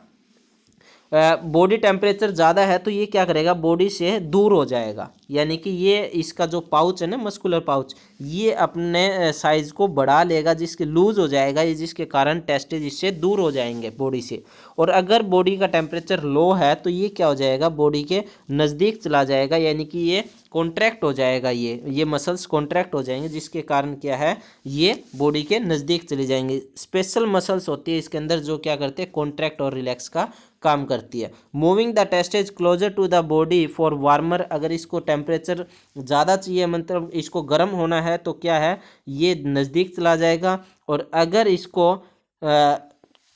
बॉडी टेम्परेचर ज़्यादा है तो ये क्या करेगा? बॉडी से दूर हो जाएगा, यानी कि ये इसका जो पाउच है ना, मस्कुलर पाउच, ये अपने साइज़ को बढ़ा लेगा, जिसके लूज़ हो जाएगा ये, जिसके कारण टेस्टिस इससे दूर हो जाएंगे बॉडी से। और अगर बॉडी का टेम्परेचर लो है तो ये क्या हो जाएगा? बॉडी के नज़दीक चला जाएगा, यानी कि ये कॉन्ट्रैक्ट हो जाएगा, ये मसल्स कॉन्ट्रैक्ट हो जाएंगे, जिसके कारण क्या है? ये बॉडी के नज़दीक चले जाएंगे। स्पेशल मसल्स होती है इसके अंदर, जो क्या करते हैं? कॉन्ट्रैक्ट और रिलैक्स का काम करती है। Moving the testis closer to the body for warmer. अगर इसको टेम्परेचर ज़्यादा चाहिए, मतलब इसको गर्म होना है, तो क्या है? ये नज़दीक चला जाएगा। और अगर इसको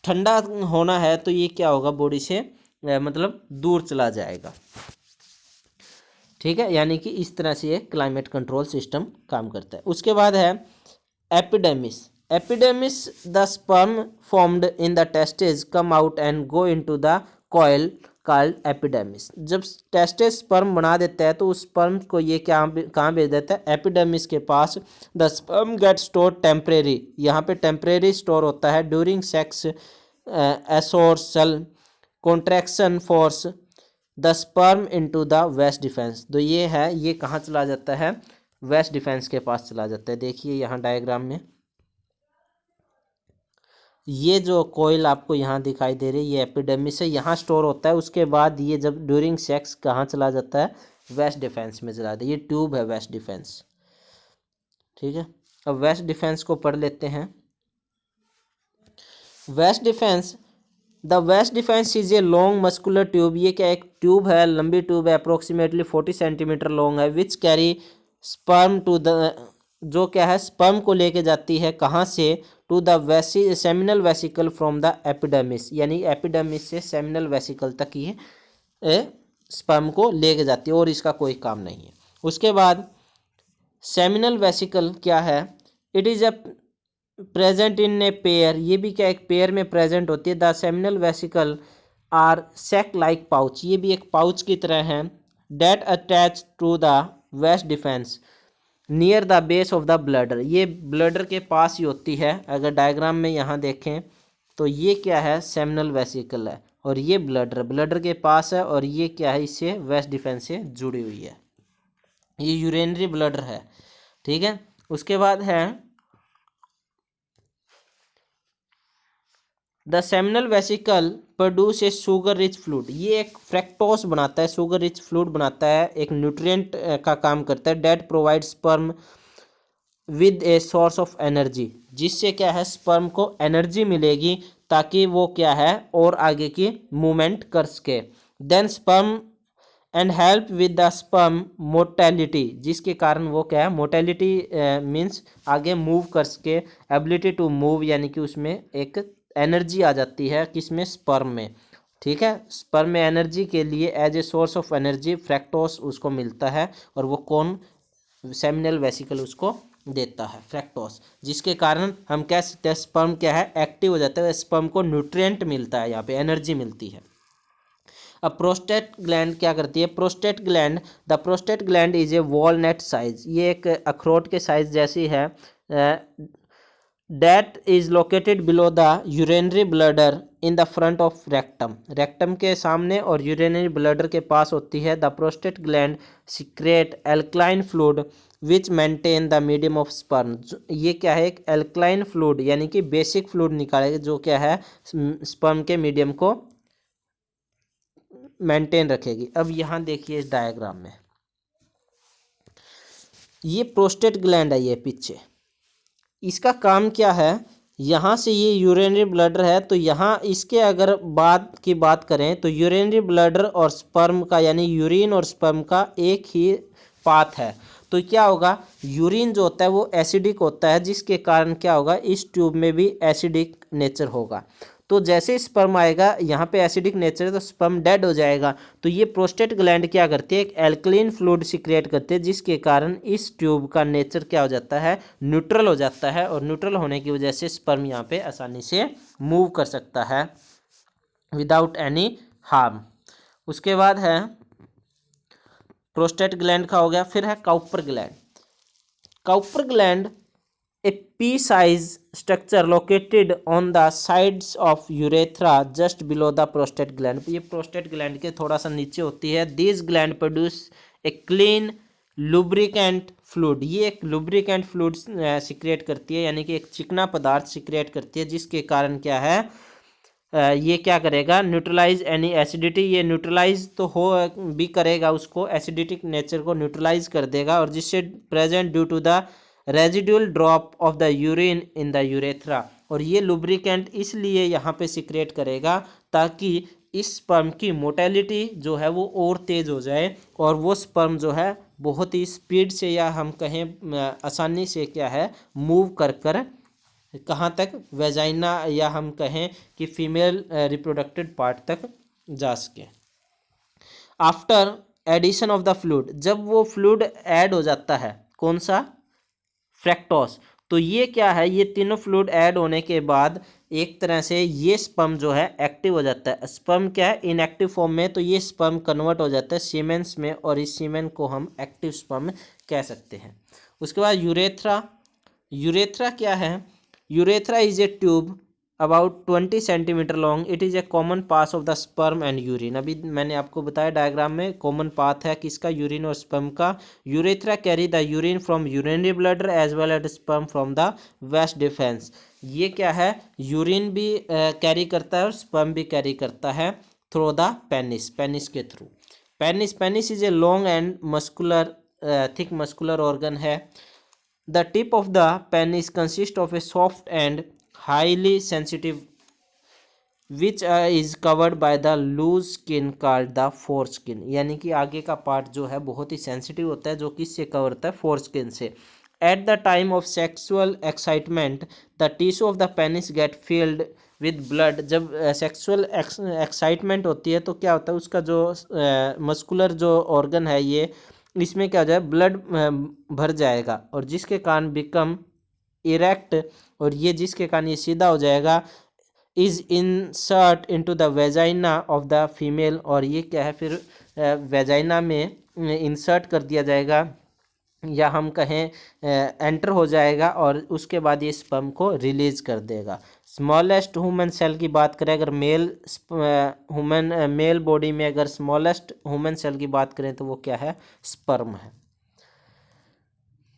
ठंडा होना है तो ये क्या होगा? बॉडी से मतलब दूर चला जाएगा। ठीक है, यानी कि इस तरह से ये क्लाइमेट कंट्रोल सिस्टम काम करता है। उसके बाद है epidermis. Epidermis, the sperm formed in the testis come out and go into the coil called epidermis. जब टेस्टिस स्पर्म बना देता है तो उस स्पर्म को ये कहाँ भेज देता है? एपिडेमिस के पास। The sperm get store temporary. यहाँ पे टेम्परेरी स्टोर होता है during sex arousal contraction force the sperm into the vas deferens. तो ये है, ये कहाँ चला जाता है? वेस्ट डिफेंस के पास चला जाता है। देखिए यहाँ डायग्राम में ये जो कोयल आपको यहाँ दिखाई दे रही है, ये एपिडेमिस है, यहाँ स्टोर होता है। उसके बाद ये जब ड्यूरिंग सेक्स कहाँ चला जाता है? वेस्ट डिफेंस में चला जाता है। ये ट्यूब है वेस्ट डिफेंस। ठीक है, अब वेस्ट डिफेंस को पढ़ लेते हैं। Vas deferens, the vas deferens is a long muscular tube. ये क्या? एक ट्यूब है, लंबी ट्यूब है, अप्रोक्सीमेटली 40 सेंटीमीटर लॉन्ग है, which carry sperm to the, जो क्या है? स्पर्म को लेके जाती है कहाँ से? To the seminal vesicle from the epidermis, यानी एपिडर्मिस से सेमिनल वेसिकल तक ये स्पर्म को लेके जाती है और इसका कोई काम नहीं है। उसके बाद सेमिनल वेसिकल क्या है, it is a present in a pair, ये भी क्या एक पेयर में प्रेजेंट होती है। The seminal vesicle are sac like pouch, ये भी एक पाउच की तरह है। That attach to the vas deferens near the base of the bladder, ये ब्लडर के पास ही होती है। अगर डायग्राम में यहाँ देखें तो ये क्या है, सेमिनल वेसिकल है और ये ब्लडर के पास है और ये क्या है, इससे वेस्ट डिफेंस से जुड़ी हुई है। ये यूरिनरी ब्लडर है, ठीक है। उसके बाद है the seminal vesicle produce a sugar rich fluid, ये एक फ्रैक्टोस बनाता है, शुगर रिच फ्लूइड बनाता है, एक न्यूट्रिएंट का काम करता है। That provide sperm with a source of energy, जिससे क्या है स्पर्म को एनर्जी मिलेगी ताकि वो क्या है और आगे की मूवमेंट कर सके। Then sperm and help with the sperm motility, जिसके कारण वो क्या है मोटेलिटी मीन्स आगे मूव कर सके। एबिलिटी टू मूव, यानी कि उसमें एक एनर्जी आ जाती है किसमें, स्पर्म में, ठीक है। स्पर्म में एनर्जी के लिए as a source of energy fructose उसको मिलता है और वो कौन, सेमिनल वेसिकल उसको देता है, फ्रैक्टोस, जिसके कारण हम कह सकते हैं स्पर्म क्या है एक्टिव हो जाता है, स्पर्म को न्यूट्रिएंट मिलता है, यहाँ पे एनर्जी मिलती है। अब प्रोस्टेट ग्लैंड क्या करती है, prostate gland, the prostate gland is a walnut size, ये एक अखरोट के साइज जैसी है। That is located below the urinary bladder in the front of rectum, rectum के सामने और यूरिनरी ब्लडर के पास होती है। The prostate gland secrete alkaline fluid which maintain the medium of sperm, ये क्या है एक एल्कलाइन फ्लूइड यानी कि बेसिक फ्लूइड निकालेगा जो क्या है स्पर्म के मीडियम को मेंटेन रखेगी। अब यहाँ देखिए इस डायग्राम में ये प्रोस्टेट ग्लैंड है, ये पीछे, इसका काम क्या है, यहाँ से ये यूरिनरी ब्लडर है तो यहाँ इसके अगर बात करें तो यूरिनरी ब्लडर और स्पर्म का यानी यूरिन और स्पर्म का एक ही पाथ है। तो क्या होगा, यूरिन जो होता है वो एसिडिक होता है, जिसके कारण क्या होगा इस ट्यूब में भी एसिडिक नेचर होगा। तो जैसे स्पर्म आएगा यहाँ पे एसिडिक नेचर है तो स्पर्म डेड हो जाएगा। तो ये प्रोस्टेट ग्लैंड क्या करती है, एक एल्कलीन फ्लूइड सिक्रिएट करती है, जिसके कारण इस ट्यूब का नेचर क्या हो जाता है, न्यूट्रल हो जाता है और न्यूट्रल होने की वजह से स्पर्म यहाँ पे आसानी से मूव कर सकता है विदाउट एनी हार्म। उसके बाद है प्रोस्टेट ग्लैंड का हो गया। फिर है Cowper gland. Cowper gland A P size structure located on the sides of urethra just below the prostate gland, ये प्रोस्टेट ग्लैंड के थोड़ा सा नीचे होती है। This gland produce a clean lubricant fluid, ये एक लुब्रिकेंट फ्लूइड सिक्रिएट करती है यानी कि एक चिकना पदार्थ सिक्रिएट करती है, जिसके कारण क्या है ये क्या करेगा, न्यूट्रलाइज एनी एसिडिटी, ये न्यूट्रलाइज तो हो भी करेगा, उसको एसिडिटिक नेचर को न्यूट्रलाइज कर देगा और जिससे present due to the residual drop of the urine in the urethra, और ये लुब्रिकेंट इसलिए यहाँ पे सिक्रेट करेगा ताकि इस स्पर्म की मोटेलिटी जो है वो और तेज़ हो जाए और वो स्पर्म जो है बहुत ही स्पीड से या हम कहें आसानी से क्या है मूव कर कर कहाँ तक, वेजाइना या हम कहें कि फीमेल रिप्रोडक्टिव पार्ट तक जा सके। After addition of the fluid, जब वो फ्लूइड ऐड हो जाता है, कौन सा, फ्रैक्टोस, तो ये क्या है, ये तीनों फ्लूइड ऐड होने के बाद एक तरह से ये स्पर्म जो है एक्टिव हो जाता है। स्पर्म क्या है इनएक्टिव फॉर्म में, तो ये स्पर्म कन्वर्ट हो जाता है सीमेंस में और इस सीमेन को हम एक्टिव स्पर्म कह सकते हैं। उसके बाद यूरेथ्रा, यूरेथ्रा क्या है, urethra is a tube about 20 centimetre long, it is a common pass of the sperm and urine, अभी मैंने आपको बताया डायग्राम में कॉमन पाथ है किसका, यूरिन और स्पर्म का। Urethra carry the urine from urinary bladder as well as sperm from the vas deferens, ये क्या है यूरिन भी कैरी करता है और स्पर्म भी कैरी करता है थ्रू द पेनिस, पेनिस के through. Penis is a long and muscular thick muscular organ है। The tip of the penis consist of a soft and highly sensitive which is covered by the loose skin called the foreskin, यानी कि आगे का पार्ट जो है बहुत ही सेंसिटिव होता है जो किससे कवर होता है, फोर स्किन से। At the time of sexual excitement, the tissue of the penis get filled with blood. जब सेक्सुअल एक्साइटमेंट होती है तो क्या होता है, उसका जो मस्कुलर जो ऑर्गन है ये, इसमें क्या हो जाए, ब्लड भर जाएगा, और जिसके कारण बिकम इरेक्ट, और ये जिसके कारण ये सीधा हो जाएगा, is insert into the vagina of the female, और ये क्या है फिर वेजाइना में इंसर्ट कर दिया जाएगा, या हम कहें एंटर हो जाएगा, और उसके बाद ये स्पर्म को रिलीज कर देगा। स्मॉलेस्ट ह्यूमन सेल की बात करें, अगर मेल बॉडी में अगर स्मॉलेस्ट ह्यूमन सेल की बात करें तो वो क्या है, स्पर्म है।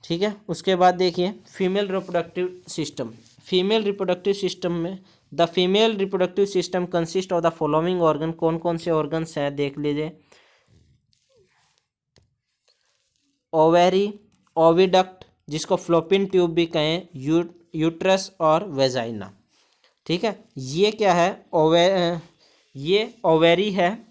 ठीक है, उसके बाद देखिए female reproductive system. Female reproductive system में the female reproductive system consist of the following organ. कौन कौन से ऑर्गन्स हैं देख लीजिए। ओवेरी, ओविडक्ट जिसको फ्लोपिन ट्यूब भी कहें, यूट्रस और वेजाइना। ठीक है, ये क्या है, ये ओवेरी है,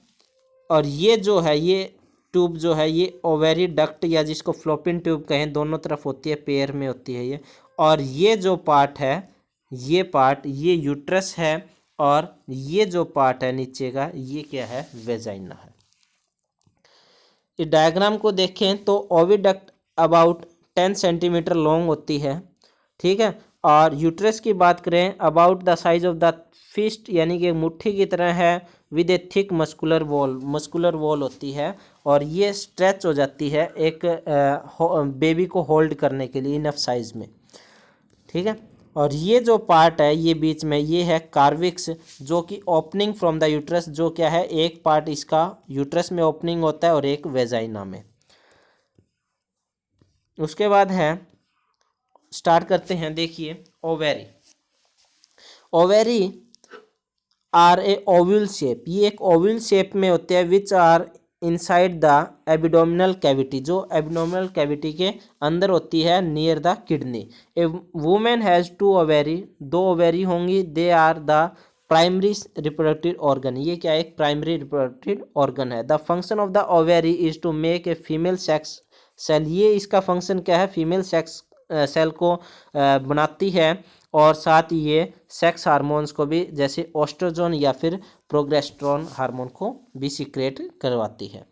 और ये जो है ये ट्यूब जो है ये ओवेरी डक्ट या जिसको फ्लोपिन ट्यूब कहें, दोनों तरफ होती है, पेयर में होती है ये। और ये जो पार्ट है, ये पार्ट ये यूट्रस है, और ये जो पार्ट है नीचे का ये क्या है, वेजाइना है। इस डायग्राम को देखें तो ओविडक्ट अबाउट 10 सेंटीमीटर लॉन्ग होती है। ठीक है, और यूट्रस की बात करें about the size of the fist, यानी कि मुट्ठी की तरह है, with a thick muscular wall होती है, और ये स्ट्रेच हो जाती है एक बेबी को होल्ड करने के लिए इनफ साइज में। ठीक है, और ये जो पार्ट है ये बीच में ये है कार्विक्स, जो कि ओपनिंग फ्रॉम द यूट्रस, जो क्या है एक पार्ट इसका यूट्रस में ओपनिंग होता है और एक वेजाइना में। उसके बाद है, स्टार्ट करते हैं, देखिए ovary. Ovary are a ovule shape, ये एक ओव्यूल शेप में होते हैं, which are inside the abdominal cavity, जो एब्डोमिनल कैविटी के अंदर होती है, near the kidney. A women has 2 ovary, 2 ovary होंगी, they are the primary reproductive organ, ये क्या है, एक प्राइमरी रिप्रोडक्टिव ऑर्गन है। The function of the ovary is to make a female sex cell, ये इसका फंक्शन क्या है, फीमेल सेक्स सेल को बनाती है, और साथ ही ये सेक्स हार्मोन्स को भी, जैसे ओस्ट्रोजन या फिर प्रोगेस्टेरोन हार्मोन को भी सीक्रेट करवाती है।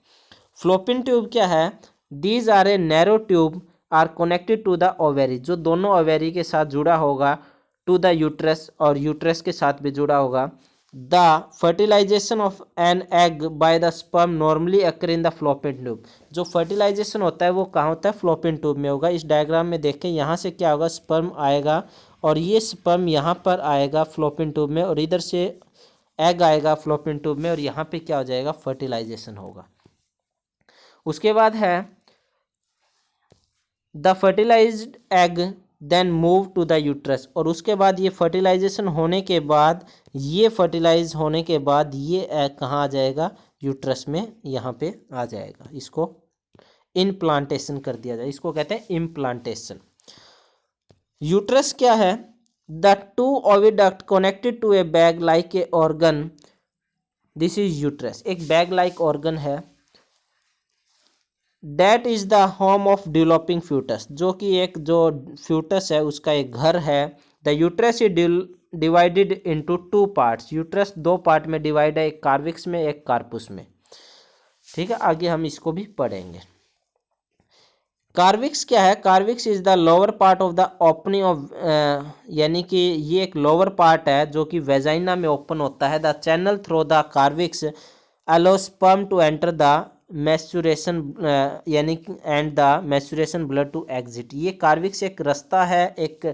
फ्लोपिन ट्यूब क्या है, these are a narrow tube are connected to the ovary, जो दोनों ओवेरी के साथ जुड़ा होगा, टू द यूट्रस, और यूट्रस के साथ भी जुड़ा होगा। The fertilisation of an egg by the sperm normally occur in the fallopian tube, जो फर्टिलाइजेशन होता है वो कहाँ होता है, फ्लोपिन ट्यूब में होगा। इस डायग्राम में देखें, यहाँ से क्या होगा, स्पर्म आएगा, और ये स्पर्म यहाँ पर आएगा फ्लोपिन ट्यूब में, और इधर से एग आएगा फ्लोपिन ट्यूब में, और यहाँ पे क्या हो जाएगा, फर्टिलाइजेशन होगा। उसके बाद है the fertilised egg then move to the uterus, और उसके बाद ये फर्टिलाइजेशन होने के बाद, ये फर्टिलाइज होने के बाद ये एग कहाँ आ जाएगा, यूट्रस में यहाँ पे आ जाएगा। इसको इम्प्लांटेशन कर दिया जाए, इसको कहते हैं इम्प्लांटेशन। यूट्रस क्या है, the 2 oviduct connected to a bag like a organ, this is uterus, एक बैग लाइक ऑर्गन है। That is the home of developing foetus, जो कि एक जो फ्यूटस है उसका एक घर है। The uterus is divided into 2 parts, uterus 2 part में डिवाइड है, एक कार्विक्स में एक कार्पुस में। ठीक है, आगे हम इसको भी पढ़ेंगे। कार्विक्स क्या है, cervix is the lower part of the opening of, यानी कि ये एक लोअर पार्ट है जो कि वेजाइना में ओपन होता है। The channel through the cervix allow sperm to enter the menstruation, यानी and the menstruation blood to exit. ये कार्विक्स एक रास्ता है, एक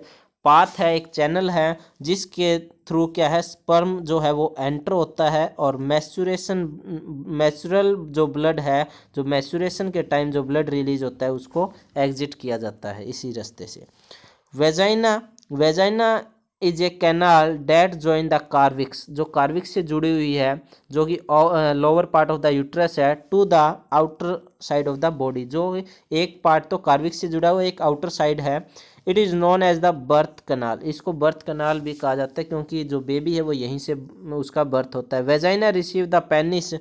पाथ है, एक चैनल है, जिसके थ्रू क्या है, स्पर्म जो है वो एंटर होता है, और मैस्चुरल जो ब्लड है, जो मैस्चुरेशन के टाइम जो ब्लड रिलीज होता है उसको एग्जिट किया जाता है इसी रास्ते से। Vagina is a canal that join the cervix, जो कार्विक्स से जुड़ी हुई है, जो कि lower part of the uterus है, to the outer side of the body, जो एक पार्ट तो कार्विक्स से जुड़ा हुआ एक आउटर साइड है। It is known as the birth canal, इसको बर्थ कनाल भी कहा जाता है, क्योंकि जो बेबी है वो यहीं से उसका बर्थ होता है। Vagina receive the penis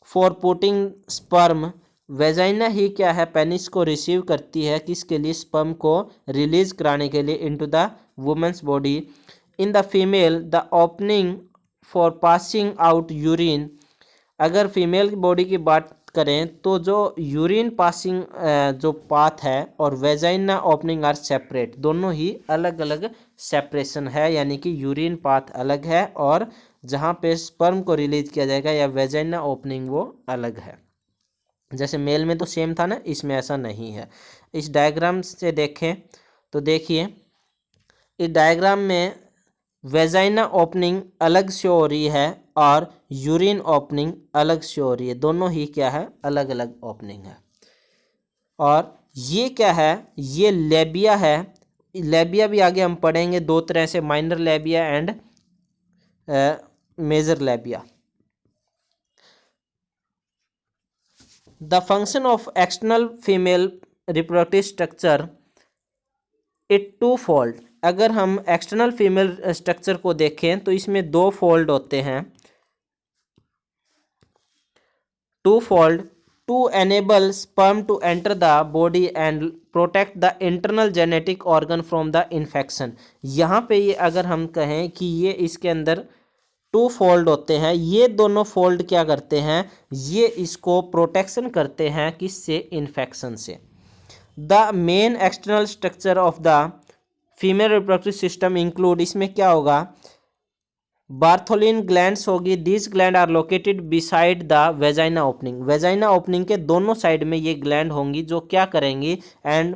for putting sperm, vagina ही क्या है, पेनिस को रिसीव करती है, किसके लिए, स्पर्म को रिलीज कराने के लिए into the women's body. In the female the opening for passing out urine, अगर फीमेल बॉडी की बात करें तो जो यूरिन पासिंग जो पाथ है और वेजाइना ओपनिंग आर सेपरेट, दोनों ही अलग अलग सेपरेशन है, यानी कि यूरिन पाथ अलग है और जहाँ पे स्पर्म को रिलीज किया जाएगा या वेजाइना ओपनिंग वो अलग है। जैसे मेल में तो सेम था ना, इसमें ऐसा नहीं है। इस डायग्राम से देखें तो देखिए इस डायग्राम में वेजाइना ओपनिंग अलग से हो रही है और यूरिन ओपनिंग अलग से हो रही है, दोनों ही क्या है, अलग अलग ओपनिंग है। और ये क्या है, ये लेबिया है। लेबिया भी आगे हम पढ़ेंगे दो तरह से, minor labia and major labia. The function of external female reproductive structure it two fold, अगर हम एक्सटर्नल फीमेल स्ट्रक्चर को देखें तो इसमें दो फोल्ड होते हैं, two fold, to enable sperm to enter the body and protect the internal genetic organ from the infection. यहाँ पे ये अगर हम कहें कि ये इसके अंदर टू फोल्ड होते हैं, ये दोनों फोल्ड क्या करते हैं, ये इसको प्रोटेक्शन करते हैं किससे, इन्फेक्शन से। The main external structure of the female reproductive system include, इसमें क्या होगा, बार्थोलिन ग्लैंड्स होगी, this gland are located beside the vagina opening, vagina opening के दोनों साइड में ये ग्लैंड होंगी जो क्या करेंगी, and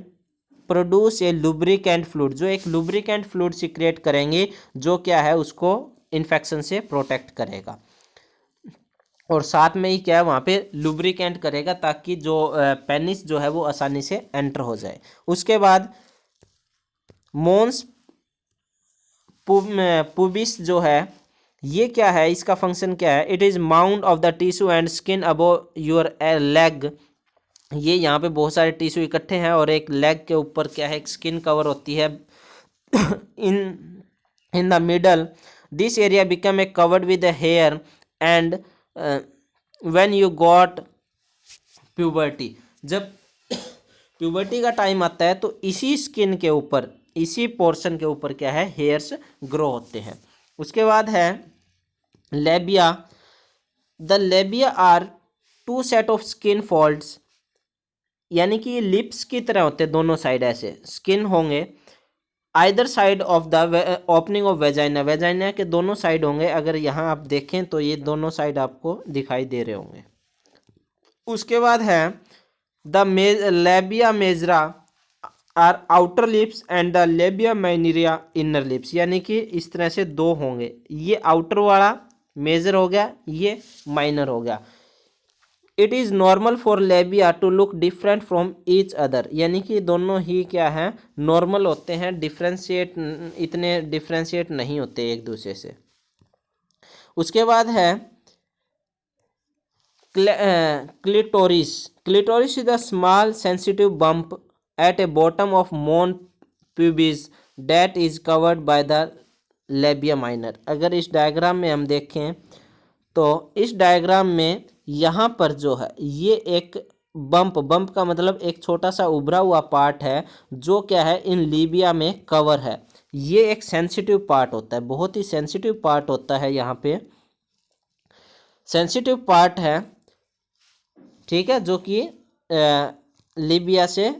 produce a lubricant fluid, जो एक लुब्रिकेंट फ्लूइड सीक्रेट करेंगे जो क्या है उसको इन्फेक्शन से प्रोटेक्ट करेगा, और साथ में ही क्या है वहाँ पे लुब्रिकेंट करेगा ताकि जो पेनिस जो है वो आसानी से एंटर हो जाए। उसके बाद मोन्स पुबिस जो है ये क्या है, इसका फंक्शन क्या है, it is mount of the tissue and skin above your leg, ये यहाँ पे बहुत सारे टिश्यू इकट्ठे हैं और एक लेग के ऊपर क्या है, एक स्किन कवर होती है। In the middle this area become a covered with hair and when you got puberty, जब प्यूबर्टी का टाइम आता है तो इसी स्किन के ऊपर, इसी पोर्शन के ऊपर क्या है, हेयर्स ग्रो होते हैं। उसके बाद है labia, the labia are two set of skin folds, यानी कि ये लिप्स की तरह होते हैं, दोनों साइड ऐसे स्किन होंगे, either side of the opening of vagina, vagina के दोनों साइड होंगे, अगर यहाँ आप देखें तो ये दोनों साइड आपको दिखाई दे रहे होंगे। उसके बाद है the labia majora are outer lips and the labia minora inner lips, यानी कि इस तरह से दो होंगे, ये आउटर वाला मेजर हो गया, ये माइनर हो गया। It is normal for labia to look different from each other, यानी कि दोनों ही क्या है, नॉर्मल होते हैं, डिफ्रेंशिएट इतने डिफ्रेंशिएट नहीं होते एक दूसरे से। उसके बाद है clitoris, clitoris is the small sensitive bump at a bottom of mons pubis that is covered by the labia minor. अगर इस डायग्राम में हम देखें तो इस डायग्राम में यहाँ पर जो है ये एक बम्प, बम्प का मतलब एक छोटा सा उभरा हुआ पार्ट है जो क्या है इन लीबिया में कवर है, ये एक सेंसिटिव पार्ट होता है, बहुत ही सेंसिटिव पार्ट होता है, यहाँ पे सेंसिटिव पार्ट है, ठीक है, जो कि लीबिया से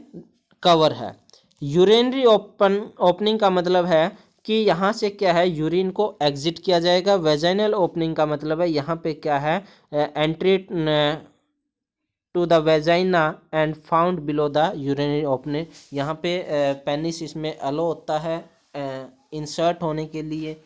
कवर है। यूरिनरी ओपनिंग का मतलब है कि यहाँ से क्या है, यूरिन को एग्जिट किया जाएगा। वेजाइनल ओपनिंग का मतलब है यहाँ पे क्या है, entry to the vagina and found below the urinary opening, यहाँ पे पेनिस इसमें अलो होता है इंसर्ट होने के लिए,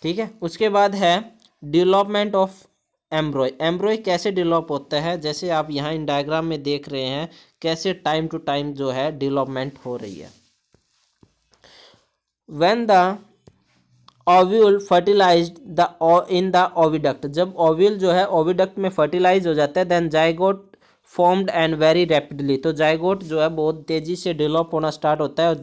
ठीक है। उसके बाद है डेवलपमेंट ऑफ एम्ब्रॉय, एम्ब्रॉय कैसे डेवलप होता है, जैसे आप यहाँ इन डायग्राम में देख रहे हैं कैसे टाइम टू टाइम जो है डेवलपमेंट हो रही है। When the ovule fertilized the in the oviduct, जब ओव्यूल जो है ओविडक्ट में फर्टिलाइज हो जाता है, then zygote formed and very rapidly, तो जाइगोट जो है बहुत तेज़ी से डेवलप होना स्टार्ट होता है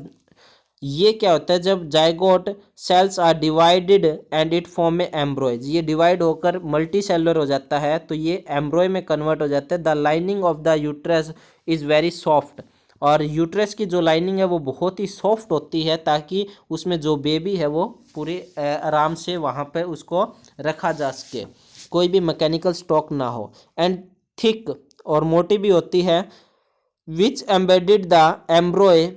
ये क्या होता है, जब zygote cells are divided and it form a embryos, ये डिवाइड होकर मल्टी सेलुलर हो जाता है तो ये एम्ब्रॉय में कन्वर्ट हो जाता है। The lining of the uterus is very soft, और यूट्रस की जो लाइनिंग है वो बहुत ही सॉफ्ट होती है ताकि उसमें जो बेबी है वो पूरे आराम से वहाँ पर उसको रखा जा सके, कोई भी मैकेनिकल स्टॉक ना हो। एंड थिक, और मोटी भी होती है, which embedded the embryo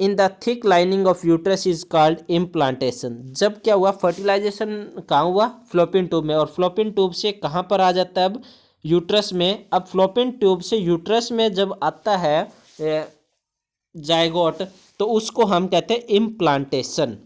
in the thick lining of uterus is called implantation. जब क्या हुआ, फर्टिलाइजेशन कहाँ हुआ, फ्लोपिन ट्यूब में, और फ्लोपिन ट्यूब से कहाँ पर आ जाता है अब, यूट्रस में। अब फ्लोपिन ट्यूब से यूट्रस में जब आता है जाइगोट, तो उसको हम कहते हैं इम्प्लांटेशन,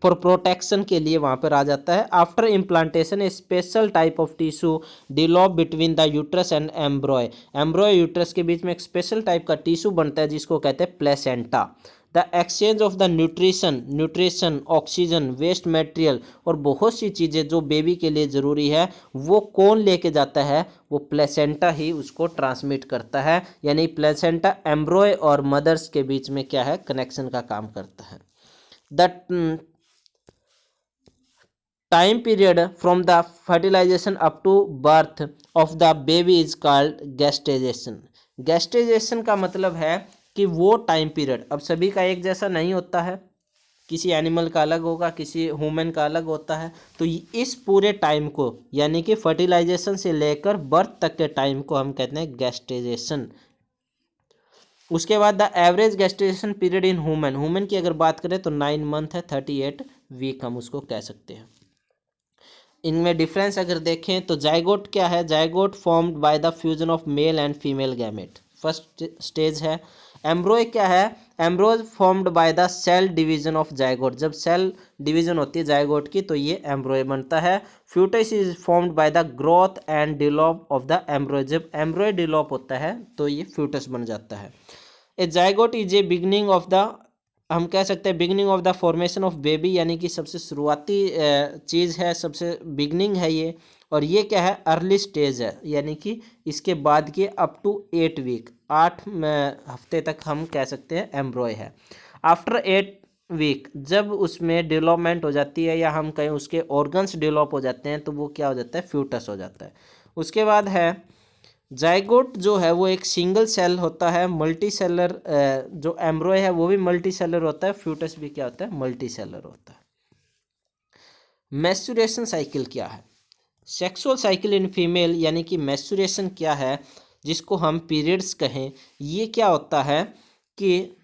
फॉर प्रोटेक्शन के लिए वहाँ पर आ जाता है। After implantation A special type of tissue develop between the uterus and एम्ब्रॉय, एम्ब्रॉय uterus के बीच में एक स्पेशल टाइप का टिश्यू बनता है जिसको कहते हैं placenta. The exchange of the nutrition, oxygen, waste material और बहुत सी चीज़ें जो बेबी के लिए ज़रूरी है वो कौन लेके जाता है, वो प्लेसेंटा ही उसको ट्रांसमिट करता है। यानी प्लेसेंटा एम्ब्रॉय और मदर्स के बीच में क्या है, कनेक्शन का काम करता है। The time period from the fertilization up to birth of the baby is called gestation। gestation का मतलब है कि वो टाइम पीरियड, अब सभी का एक जैसा नहीं होता है, किसी एनिमल का अलग होगा, किसी ह्यूमन का अलग होता है। तो इस पूरे टाइम को, यानी कि फर्टिलाइजेशन से लेकर बर्थ तक के टाइम को हम कहते हैं गेस्टेशन। उसके बाद the average gestation period in human की अगर बात करें तो 9 मंथ है, 38 वीक हम उसको कह सकते हैं। इनमें डिफरेंस अगर देखें तो जाइगोट क्या है, zygote formed by the fusion of male and female gamete, first stage है। एम्ब्रॉय क्या है, embryo formed by the cell division of zygote, जब सेल डिवीजन होती है जाइगोट की तो ये एम्ब्रॉय बनता है। Foetus is formed by the growth and develop of the embryo, जब एम्ब्रॉय डिवेलप होता है तो ये फ्यूटस बन जाता है। A zygote is a beginning of the, हम कह सकते हैं beginning of the formation of baby, यानी कि सबसे शुरुआती चीज़ है, सबसे बिगनिंग है ये। और ये क्या है, अर्ली स्टेज है, यानी कि इसके बाद के अप टू 8 वीक, 8 हफ्ते तक हम कह सकते हैं एम्ब्रॉय है। आफ्टर 8 वीक जब उसमें डेवलपमेंट हो जाती है या हम कहें उसके ऑर्गन्स डेवलप हो जाते हैं तो वो क्या हो जाता है, फ्यूटस हो जाता है। उसके बाद है जाइगोट जो है वो एक सिंगल सेल होता है, मल्टी सेलर, जो एम्ब्रॉय है वो भी मल्टी सेलर होता है, फ्यूटस भी क्या होता है, मल्टी सेलर होता है। मैस्चुरेशन साइकिल क्या है, सेक्सुअल साइकिल इन फीमेल, यानी कि मैस्चुरेशन क्या है जिसको हम पीरियड्स कहें, ये क्या होता है कि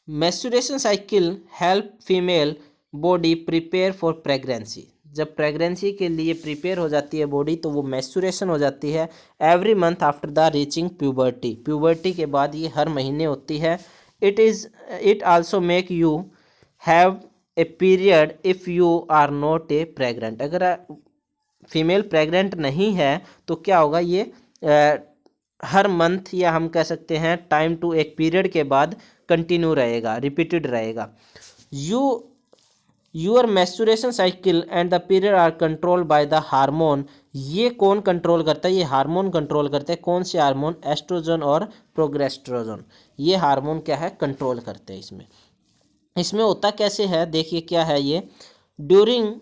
menstruation cycle help female body prepare for pregnancy, जब प्रेगनेंसी के लिए प्रिपेयर हो जाती है बॉडी तो वो मैस्चुरेशन हो जाती है। Every month after the reaching puberty, puberty के बाद ये हर महीने होती है। It also make you have a period if you are not a pregnant, अगर फीमेल प्रेग्नेंट नहीं है तो क्या होगा, ये हर मंथ या हम कह सकते हैं टाइम टू एक पीरियड के बाद कंटिन्यू रहेगा, रिपीटेड रहेगा। Your menstruation cycle and the period are control by the hormone, ये कौन कंट्रोल करता है, ये हार्मोन कंट्रोल करते हैं। कौन से हार्मोन, एस्ट्रोजन और प्रोगेस्टेरोन, ये हार्मोन क्या है, कंट्रोल करते हैं। इसमें होता कैसे है, देखिए क्या है ये, during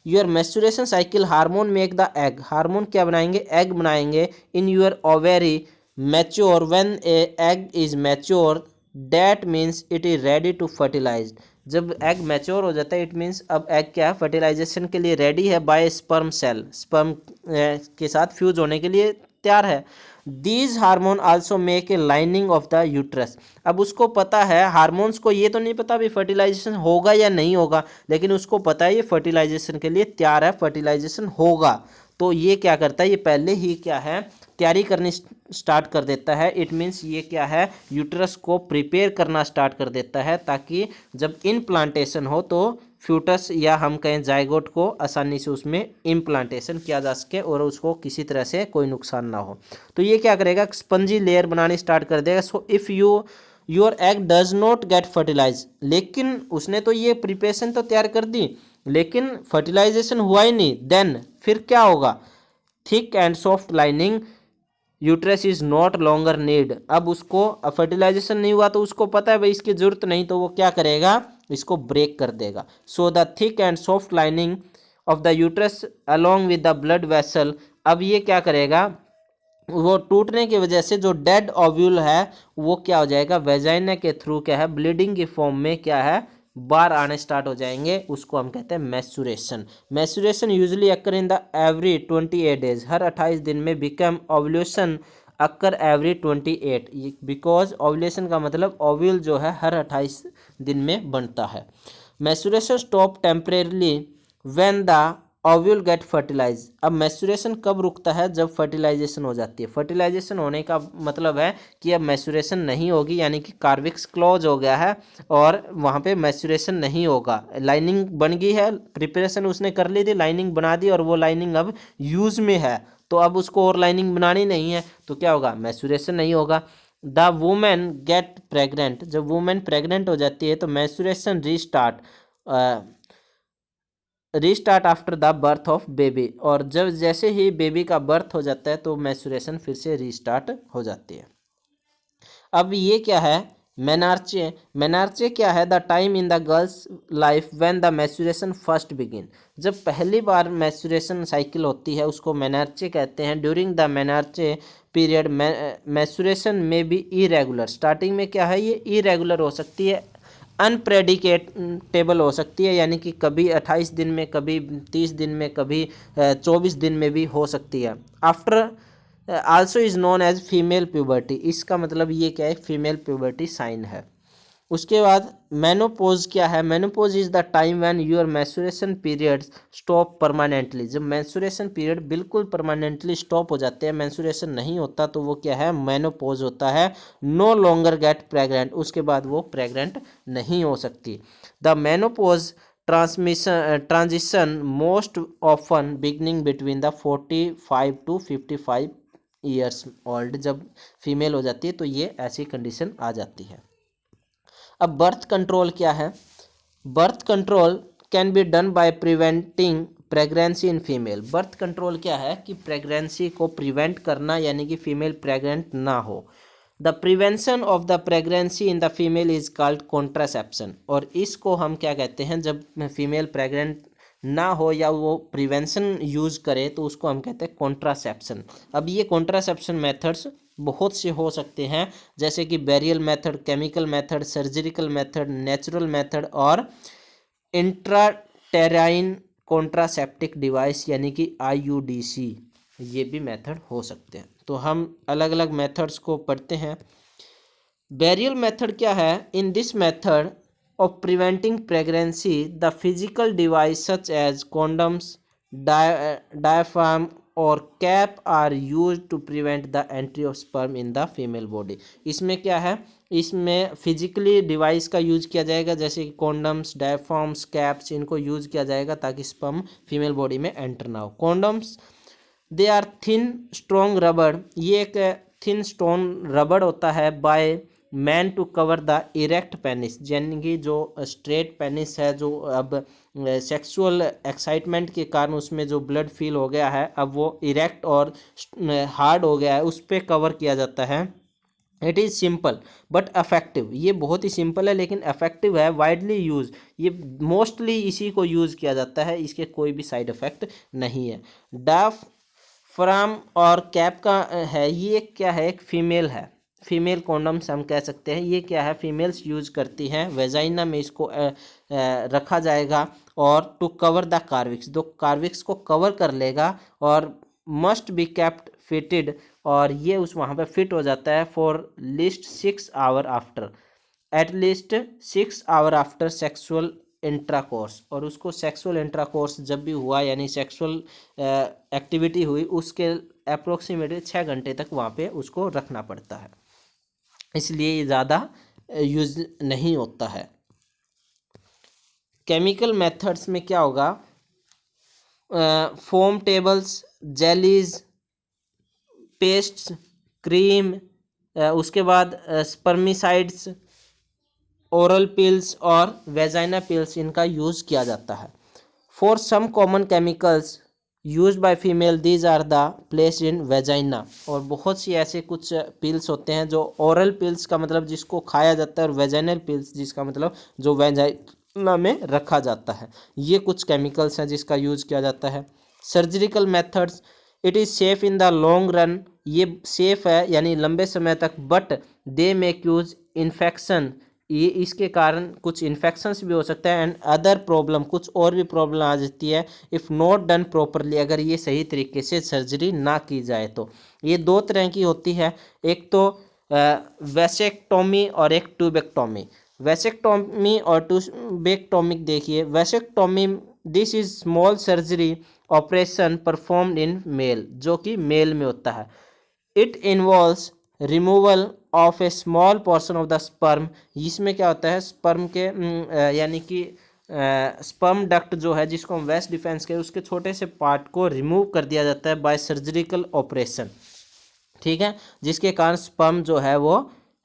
your menstruation cycle hormone make the egg, hormone क्या बनाएंगे, एग बनाएंगे in your ovary mature, when a egg is mature that means it is ready to fertilise, जब एग मैच्योर हो जाता है इट मीन्स अब एग क्या है, फर्टिलाइजेशन के लिए रेडी है, बाय स्पर्म सेल, स्पर्म के साथ फ्यूज होने के लिए तैयार है। These hormone also make a lining of the uterus, अब उसको पता है, हार्मोन्स को ये तो नहीं पता भी फर्टिलाइजेशन होगा या नहीं होगा, लेकिन उसको पता है ये फर्टिलाइजेशन के लिए तैयार है, फर्टिलाइजेशन होगा। तो ये क्या करता है, ये पहले ही क्या है, तैयारी करनी स्टार्ट कर देता है। इट मीन्स ये क्या है, यूट्रस को प्रिपेयर करना स्टार्ट कर देता है ताकि जब इम्प्लांटेशन हो तो फ्यूटस या हम कहें जाइगोट को आसानी से उसमें इम्प्लांटेशन किया जा सके और उसको किसी तरह से कोई नुकसान ना हो। तो ये क्या करेगा, स्पंजी लेयर बनानी स्टार्ट कर देगा। So if your egg does not get fertilise, लेकिन उसने तो ये प्रिपरेशन तो तैयार कर दी लेकिन फर्टिलाइजेशन हुआ ही नहीं, देन फिर क्या होगा, thick and soft lining uterus is not longer need, अब उसको फर्टिलाइजेशन नहीं हुआ तो उसको पता है भाई इसकी जरूरत नहीं, तो वो क्या करेगा, इसको ब्रेक कर देगा। So the thick and soft lining of the uterus along with the blood vessel, अब ये क्या करेगा, वो टूटने की वजह से जो डेड ओव्यूल है वो क्या हो जाएगा, वेजाइना के थ्रू क्या है, ब्लीडिंग की फॉर्म में क्या है, बार आने स्टार्ट हो जाएंगे, उसको हम कहते हैं menstruation. Menstruation usually occur in the every 28 days, हर 28 दिन में, become ovulation occur every 28, because ovulation का मतलब ओव्यूल जो है हर 28 दिन में बनता है। Menstruation stop temporarily when the ovule get fertilise, अब मैस्चुरेशन कब रुकता है, जब फर्टिलाइजेशन हो जाती है। फर्टिलाइजेशन होने का मतलब है कि अब मैस्चुरेशन नहीं होगी, यानी कि कार्विक्स क्लोज हो गया है और वहाँ पे मैस्चुरेशन नहीं होगा। लाइनिंग बन गई है, प्रिपरेशन उसने कर ली थी, लाइनिंग बना दी और वो लाइनिंग अब यूज में है, तो अब उसको और लाइनिंग बनानी नहीं है, तो क्या होगा, मैस्चुरेशन नहीं होगा। द वुमेन गेट प्रेग्नेंट, जब वुमेन प्रेग्नेंट हो जाती है तो menstruation restart after the birth of baby, और जब जैसे ही बेबी का बर्थ हो जाता है तो मैस्चुरेशन फिर से रीस्टार्ट हो जाती है। अब ये क्या है, मेनार्चे, मेनार्चे क्या है, the time in the girls life when the menstruation first begin, जब पहली बार मैस्चुरेशन साइकिल होती है उसको मेनार्चे कहते हैं। ड्यूरिंग द मेनार्चे पीरियड मैस्चुरेशन में बी इरेगुलर, स्टार्टिंग में क्या है, ये इरेगुलर हो सकती है, अनप्रेडिकेटेबल हो सकती है, यानी कि कभी 28 दिन में, कभी 30 दिन में, कभी 24 दिन में भी हो सकती है। After also is known as female puberty, इसका मतलब ये क्या है, फीमेल प्यूबर्टी साइन है। उसके बाद मेनोपोज क्या है, menopause is the time when your menstruation period stop permanently, जब मैंस्चुरेशन पीरियड बिल्कुल परमानेंटली स्टॉप हो जाते हैं, मैंस्चुरेशन नहीं होता, तो वो क्या है, मेनोपोज होता है। नो लॉन्गर गेट प्रेग्नेंट, उसके बाद वो प्रेग्नेंट नहीं हो सकती। The menopause transition most often beginning between the 45 to 55 years old, जब फीमेल हो जाती है तो ये ऐसी कंडीशन आ जाती है। अब बर्थ कंट्रोल क्या है, birth control can be done by preventing pregnancy in female, birth control क्या है कि प्रेगनेंसी को प्रिवेंट करना, यानी कि फीमेल प्रेग्नेंट ना हो। The prevention of the pregnancy in the female is called contraception, और इसको हम क्या कहते हैं, जब फीमेल प्रेग्नेंट ना हो या वो प्रिवेंशन यूज करे तो उसको हम कहते हैं कॉन्ट्रासेप्शन। अब ये कॉन्ट्रासेप्शन मेथड्स बहुत से हो सकते हैं, जैसे कि burial method, chemical method, surgical method, natural method और इंट्राटेराइन कॉन्ट्रासेप्टिक डिवाइस यानी कि IUDC, ये भी मेथड हो सकते हैं। तो हम अलग अलग मेथड्स को पढ़ते हैं। बैरियल मेथड क्या है, इन this method of preventing pregnancy the physical device such as condoms, diaphragm or cap are used to prevent the entry of sperm in the female body, इसमें क्या है, इसमें फिजिकली डिवाइस का यूज किया जाएगा, जैसे कि कॉन्डम्स, डायफ्राम्स, कैप्स, इनको यूज किया जाएगा ताकि स्पर्म फीमेल बॉडी में एंटर ना हो। Condoms they are thin strong rubber, ये एक थिन स्टोन रबड़ होता है by man to cover the erect penis, यानी कि जो स्ट्रेट पेनिस है, जो अब सेक्सुअल एक्साइटमेंट के कारण उसमें जो ब्लड फील हो गया है, अब वो इरेक्ट और हार्ड हो गया है, उस पर कवर किया जाता है। It is simple but affective, ये बहुत ही सिंपल है लेकिन अफेक्टिव है। वाइडली यूज, ये मोस्टली इसी को यूज़ किया जाता है, इसके कोई भी साइड इफेक्ट नहीं है। डाफ फ्राम और कैप का है, ये क्या है, एक फीमेल है, फीमेल कॉन्डम्स हम कह सकते हैं। ये क्या है, फीमेल्स यूज करती हैं, वेजाइना में इसको रखा जाएगा और टू कवर द कार्विक्स, दो कार्विक्स को कवर कर लेगा, और मस्ट बी केप्ट फिटेड, और ये उस वहाँ पे फिट हो जाता है for least 6 hour after, at least 6 hour after sexual intercourse, और उसको सेक्सुअल इंट्राकोर्स जब भी हुआ, यानी सेक्सुअल एक्टिविटी हुई, उसके अप्रोक्सीमेटली 6 घंटे तक वहाँ पे उसको रखना पड़ता है, इसलिए ये ज़्यादा यूज नहीं होता है। केमिकल मेथड्स में क्या होगा, foam tables, jellies, pastes, cream, उसके बाद स्पर्मिसाइड्स, ओरल पिल्स और वेजाइना पिल्स, इनका यूज़ किया जाता है। For some common chemicals use by female these are the place in vagina. और बहुत सी ऐसे कुछ पिल्स होते हैं जो ओरल पिल्स का मतलब जिसको खाया जाता है, और वेजाइनल पिल्स जिसका मतलब जो वेजाइना में रखा जाता है। ये कुछ केमिकल्स हैं जिसका यूज किया जाता है। Surgical methods, it is safe in the long run, ये सेफ है यानी लंबे समय तक, but they make use infection, ये इसके कारण कुछ इन्फेक्शंस भी हो सकता है, एंड अदर प्रॉब्लम, कुछ और भी प्रॉब्लम आ जाती है इफ़ नॉट डन प्रॉपरली, अगर ये सही तरीके से सर्जरी ना की जाए तो। ये दो तरह की होती है, एक तो वैसेक्टोमी और एक ट्यूबेक्टोमी। वैसेक्टोमी और ट्यूबेक्टोमिक देखिए, vasectomy this is small surgery operation performed in male, जो कि मेल में होता है। It involves removal of a small portion of the sperm. इसमें क्या होता है, स्पर्म के यानी कि स्पर्म डक्ट जो है जिसको हम वेस्ट डिफेंस के, उसके छोटे से पार्ट को रिमूव कर दिया जाता है बाय सर्जिकल ऑपरेशन, ठीक है, जिसके कारण स्पर्म जो है वो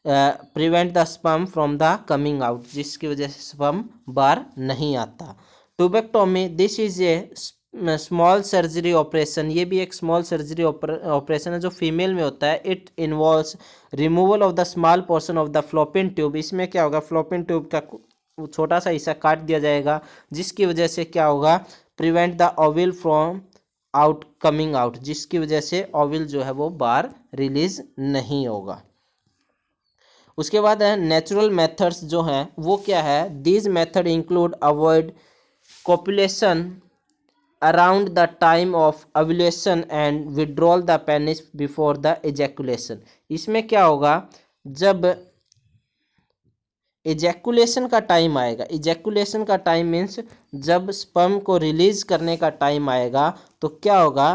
prevent the sperm from the coming out, जिसकी वजह से स्पर्म बाहर नहीं आता। Tubectomy this is a small surgery operation, ये भी एक स्मॉल सर्जरी ऑपरेशन है जो फीमेल में होता है। It involves removal of the small portion of the fallopian tube. इसमें क्या होगा, फ्लोपिन ट्यूब का छोटा सा हिस्सा काट दिया जाएगा, जिसकी वजह से क्या होगा, prevent the ओविल from out coming out, जिसकी वजह से ओविल जो है वो बाहर रिलीज नहीं होगा। उसके बाद है नेचुरल मेथड्स जो हैं वो क्या है, these method include avoid copulation around the time of ovulation and withdrawal the penis before the ejaculation. इसमें क्या होगा, जब एजैकुलेशन का टाइम आएगा, एजैकुलेशन का टाइम मीन्स जब स्पर्म को रिलीज करने का टाइम आएगा तो क्या होगा,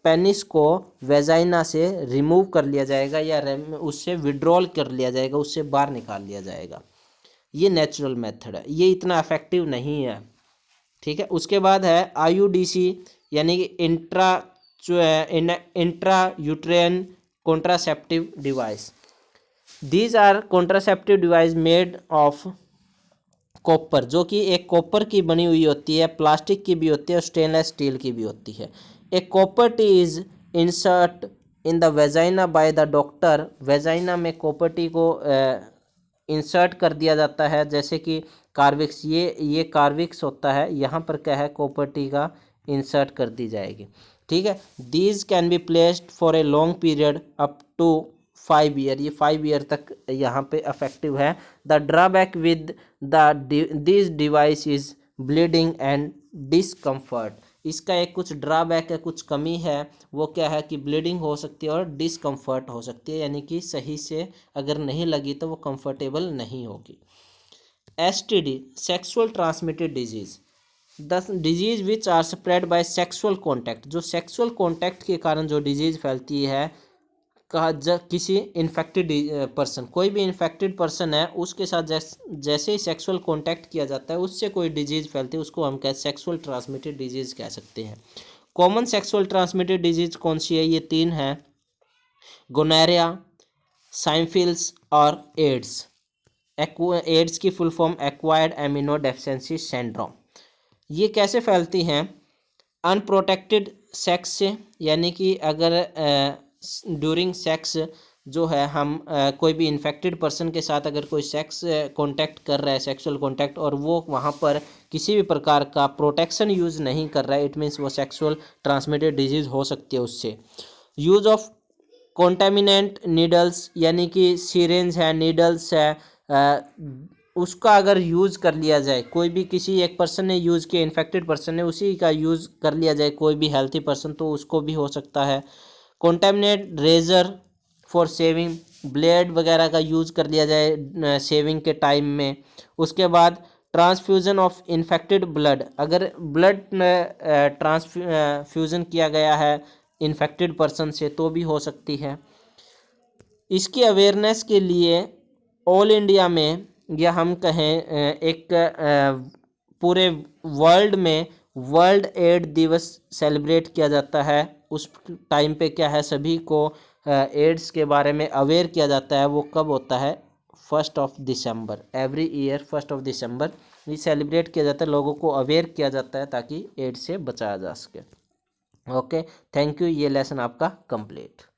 पेनिस को वेजाइना से रिमूव कर लिया जाएगा या उससे विड्रॉल कर लिया जाएगा, उससे बाहर निकाल लिया जाएगा। ये नेचुरल मेथड है, ये इतना इफेक्टिव नहीं है, ठीक है। उसके बाद है आईयूडीसी यानी कि intra uterine contraceptive device. These are contraceptive device made of copper, जो कि एक कॉपर की बनी हुई होती है, प्लास्टिक की भी होती है और स्टेनलेस स्टील की भी होती है। A copper T is insert in the vagina by the doctor, vagina में कॉपर टी को इंसर्ट कर दिया जाता है, जैसे कि कार्विक्स, ये कार्विक्स होता है, यहाँ पर क्या है, कॉपर टी का इंसर्ट कर दी जाएगी, ठीक है। These can be placed for a long period up to 5 year, ये 5 ईयर तक यहाँ पे इफेक्टिव है। The drawback with this device is bleeding and discomfort. इसका एक कुछ ड्रॉबैक है, कुछ कमी है, वो क्या है कि ब्लीडिंग हो सकती है और डिसकम्फर्ट हो सकती है, यानी कि सही से अगर नहीं लगी तो वो कंफर्टेबल नहीं होगी। STD sexual transmitted disease, the disease which are spread by sexual contact, जो सेक्सुअल कॉन्टैक्ट के कारण जो डिजीज़ फैलती है, कहा किसी इन्फेक्टेड पर्सन, कोई भी इन्फेक्टेड पर्सन है उसके साथ जैसे ही सेक्सुअल कॉन्टैक्ट किया जाता है उससे कोई डिजीज़ फैलती है, उसको हम सेक्सुअल ट्रांसमिटेड डिजीज़ कह सकते हैं। कॉमन सेक्सुअल ट्रांसमिटेड डिजीज़ कौन सी है, ये 3 हैं, गोनोरिया, साइफिलिस और एड्स। एड्स की full form acquired amino deficiency syndrome. ये कैसे फैलती हैं, अनप्रोटेक्टेड सेक्स से, यानी कि अगर ड्यूरिंग सेक्स जो है हम कोई भी इन्फेक्टेड पर्सन के साथ अगर कोई सेक्स कांटेक्ट कर रहा है, सेक्सुअल कांटेक्ट, और वो वहाँ पर किसी भी प्रकार का प्रोटेक्शन यूज़ नहीं कर रहा है, इट मीन्स वो सेक्सुअल ट्रांसमिटेड डिजीज़ हो सकती है उससे। यूज़ ऑफ कॉन्टेमिनेंट नीडल्स, यानी कि सिरिंज है, नीडल्स है, उसका अगर यूज़ कर लिया जाए, कोई भी किसी एक पर्सन ने यूज़ किया, इन्फेक्टेड पर्सन ने, उसी का यूज़ कर लिया जाए कोई भी हेल्थी पर्सन, तो उसको भी हो सकता है। Contaminate razor for shaving, blade वगैरह का यूज़ कर लिया जाए शेविंग के टाइम में। उसके बाद ट्रांसफ्यूज़न ऑफ इन्फेक्टेड ब्लड, अगर ब्लड ट्रांसफ्यूज़न किया गया है इन्फेक्टेड पर्सन से तो भी हो सकती है। इसकी अवेयरनेस के लिए ऑल इंडिया में, या हम कहें एक पूरे वर्ल्ड में वर्ल्ड एड दिवस सेलिब्रेट किया जाता है। उस टाइम पे क्या है, सभी को एड्स के बारे में अवेयर किया जाता है। वो कब होता है, 1 दिसंबर, एवरी ईयर 1 दिसंबर ये सेलिब्रेट किया जाता है, लोगों को अवेयर किया जाता है ताकि एड्स से बचाया जा सके। ओके, थैंक यू, ये लेसन आपका कंप्लीट।